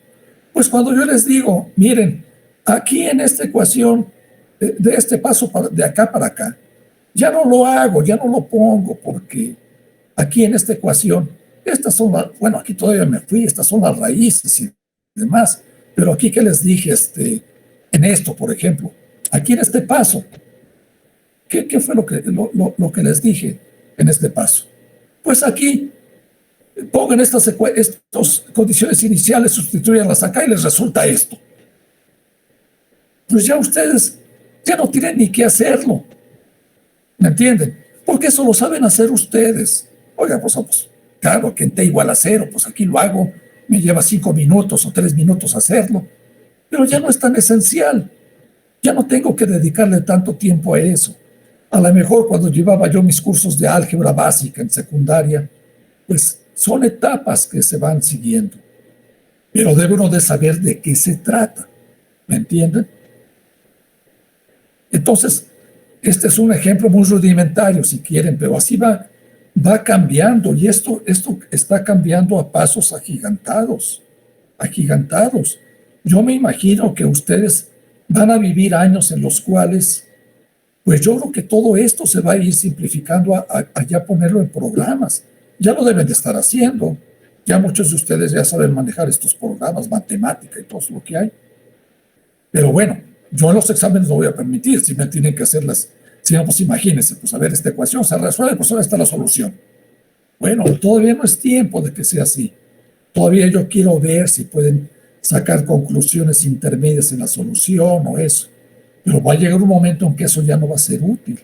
Pues cuando yo les digo, miren, aquí en esta ecuación, de este paso de acá para acá, ya no lo hago, ya no lo pongo, porque aquí en esta ecuación, estas son las, bueno, aquí todavía me fui, estas son las raíces y demás, pero aquí que les dije, en esto, por ejemplo, aquí en este paso, ¿qué fue lo que les dije en este paso? Pues aquí, pongan estas condiciones iniciales, sustituyanlas acá y les resulta esto. Pues ya ustedes ya no tienen ni qué hacerlo. ¿Me entienden? Porque eso lo saben hacer ustedes. Oiga, pues claro, que en T igual a 0, pues aquí lo hago, me lleva 5 minutos o 3 minutos hacerlo, pero ya no es tan esencial. Ya no tengo que dedicarle tanto tiempo a eso. A lo mejor cuando llevaba yo mis cursos de álgebra básica en secundaria, pues son etapas que se van siguiendo. Pero debe uno de saber de qué se trata. ¿Me entienden? Entonces, este es un ejemplo muy rudimentario, si quieren, pero así va cambiando, y esto está cambiando a pasos agigantados. Yo me imagino que ustedes van a vivir años en los cuales, pues yo creo que todo esto se va a ir simplificando a ya ponerlo en programas. Ya lo deben de estar haciendo. Ya muchos de ustedes ya saben manejar estos programas, matemática y todo lo que hay. Pero bueno, yo en los exámenes lo voy a permitir, si me tienen que hacerlas. Si no, pues imagínense, pues a ver, esta ecuación se resuelve, pues ahora está la solución. Bueno, todavía no es tiempo de que sea así. Todavía yo quiero ver si pueden sacar conclusiones intermedias en la solución o eso. Pero va a llegar un momento en que eso ya no va a ser útil.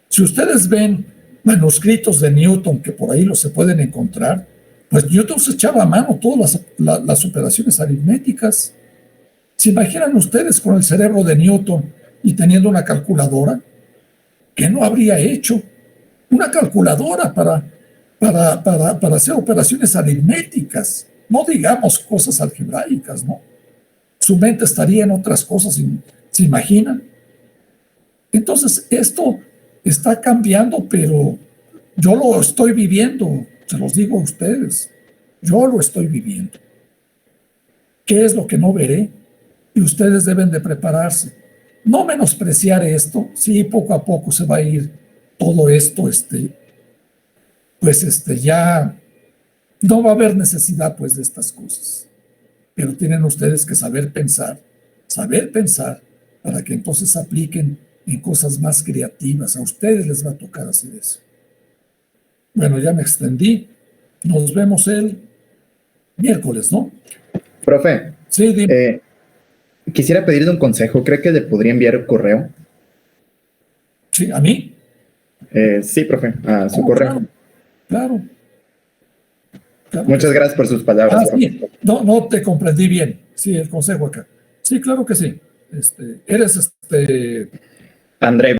Si ustedes ven manuscritos de Newton, que por ahí los se pueden encontrar, pues Newton se echaba a mano todas las operaciones aritméticas. ¿Se imaginan ustedes con el cerebro de Newton y teniendo una calculadora? ¿Qué no habría hecho? Una calculadora para hacer operaciones aritméticas, no digamos cosas algebraicas, ¿no? Su mente estaría en otras cosas, ¿se imaginan? Entonces, esto está cambiando, pero yo lo estoy viviendo, se los digo a ustedes, yo lo estoy viviendo. ¿Qué es lo que no veré? Y ustedes deben de prepararse. No menospreciar esto, sí, poco a poco se va a ir todo esto, ya no va a haber necesidad, pues, de estas cosas. Pero tienen ustedes que saber pensar, para que entonces apliquen en cosas más creativas. A ustedes les va a tocar hacer eso. Bueno, ya me extendí. Nos vemos el miércoles, ¿no? Profe. Sí, dime. Quisiera pedirle un consejo. ¿Cree que le podría enviar un correo? Sí, ¿a mí? Sí, profe, a su correo. Claro. Muchas gracias por sus palabras. Sí. No te comprendí bien. Sí, el consejo acá. Sí, claro que sí. Eres André.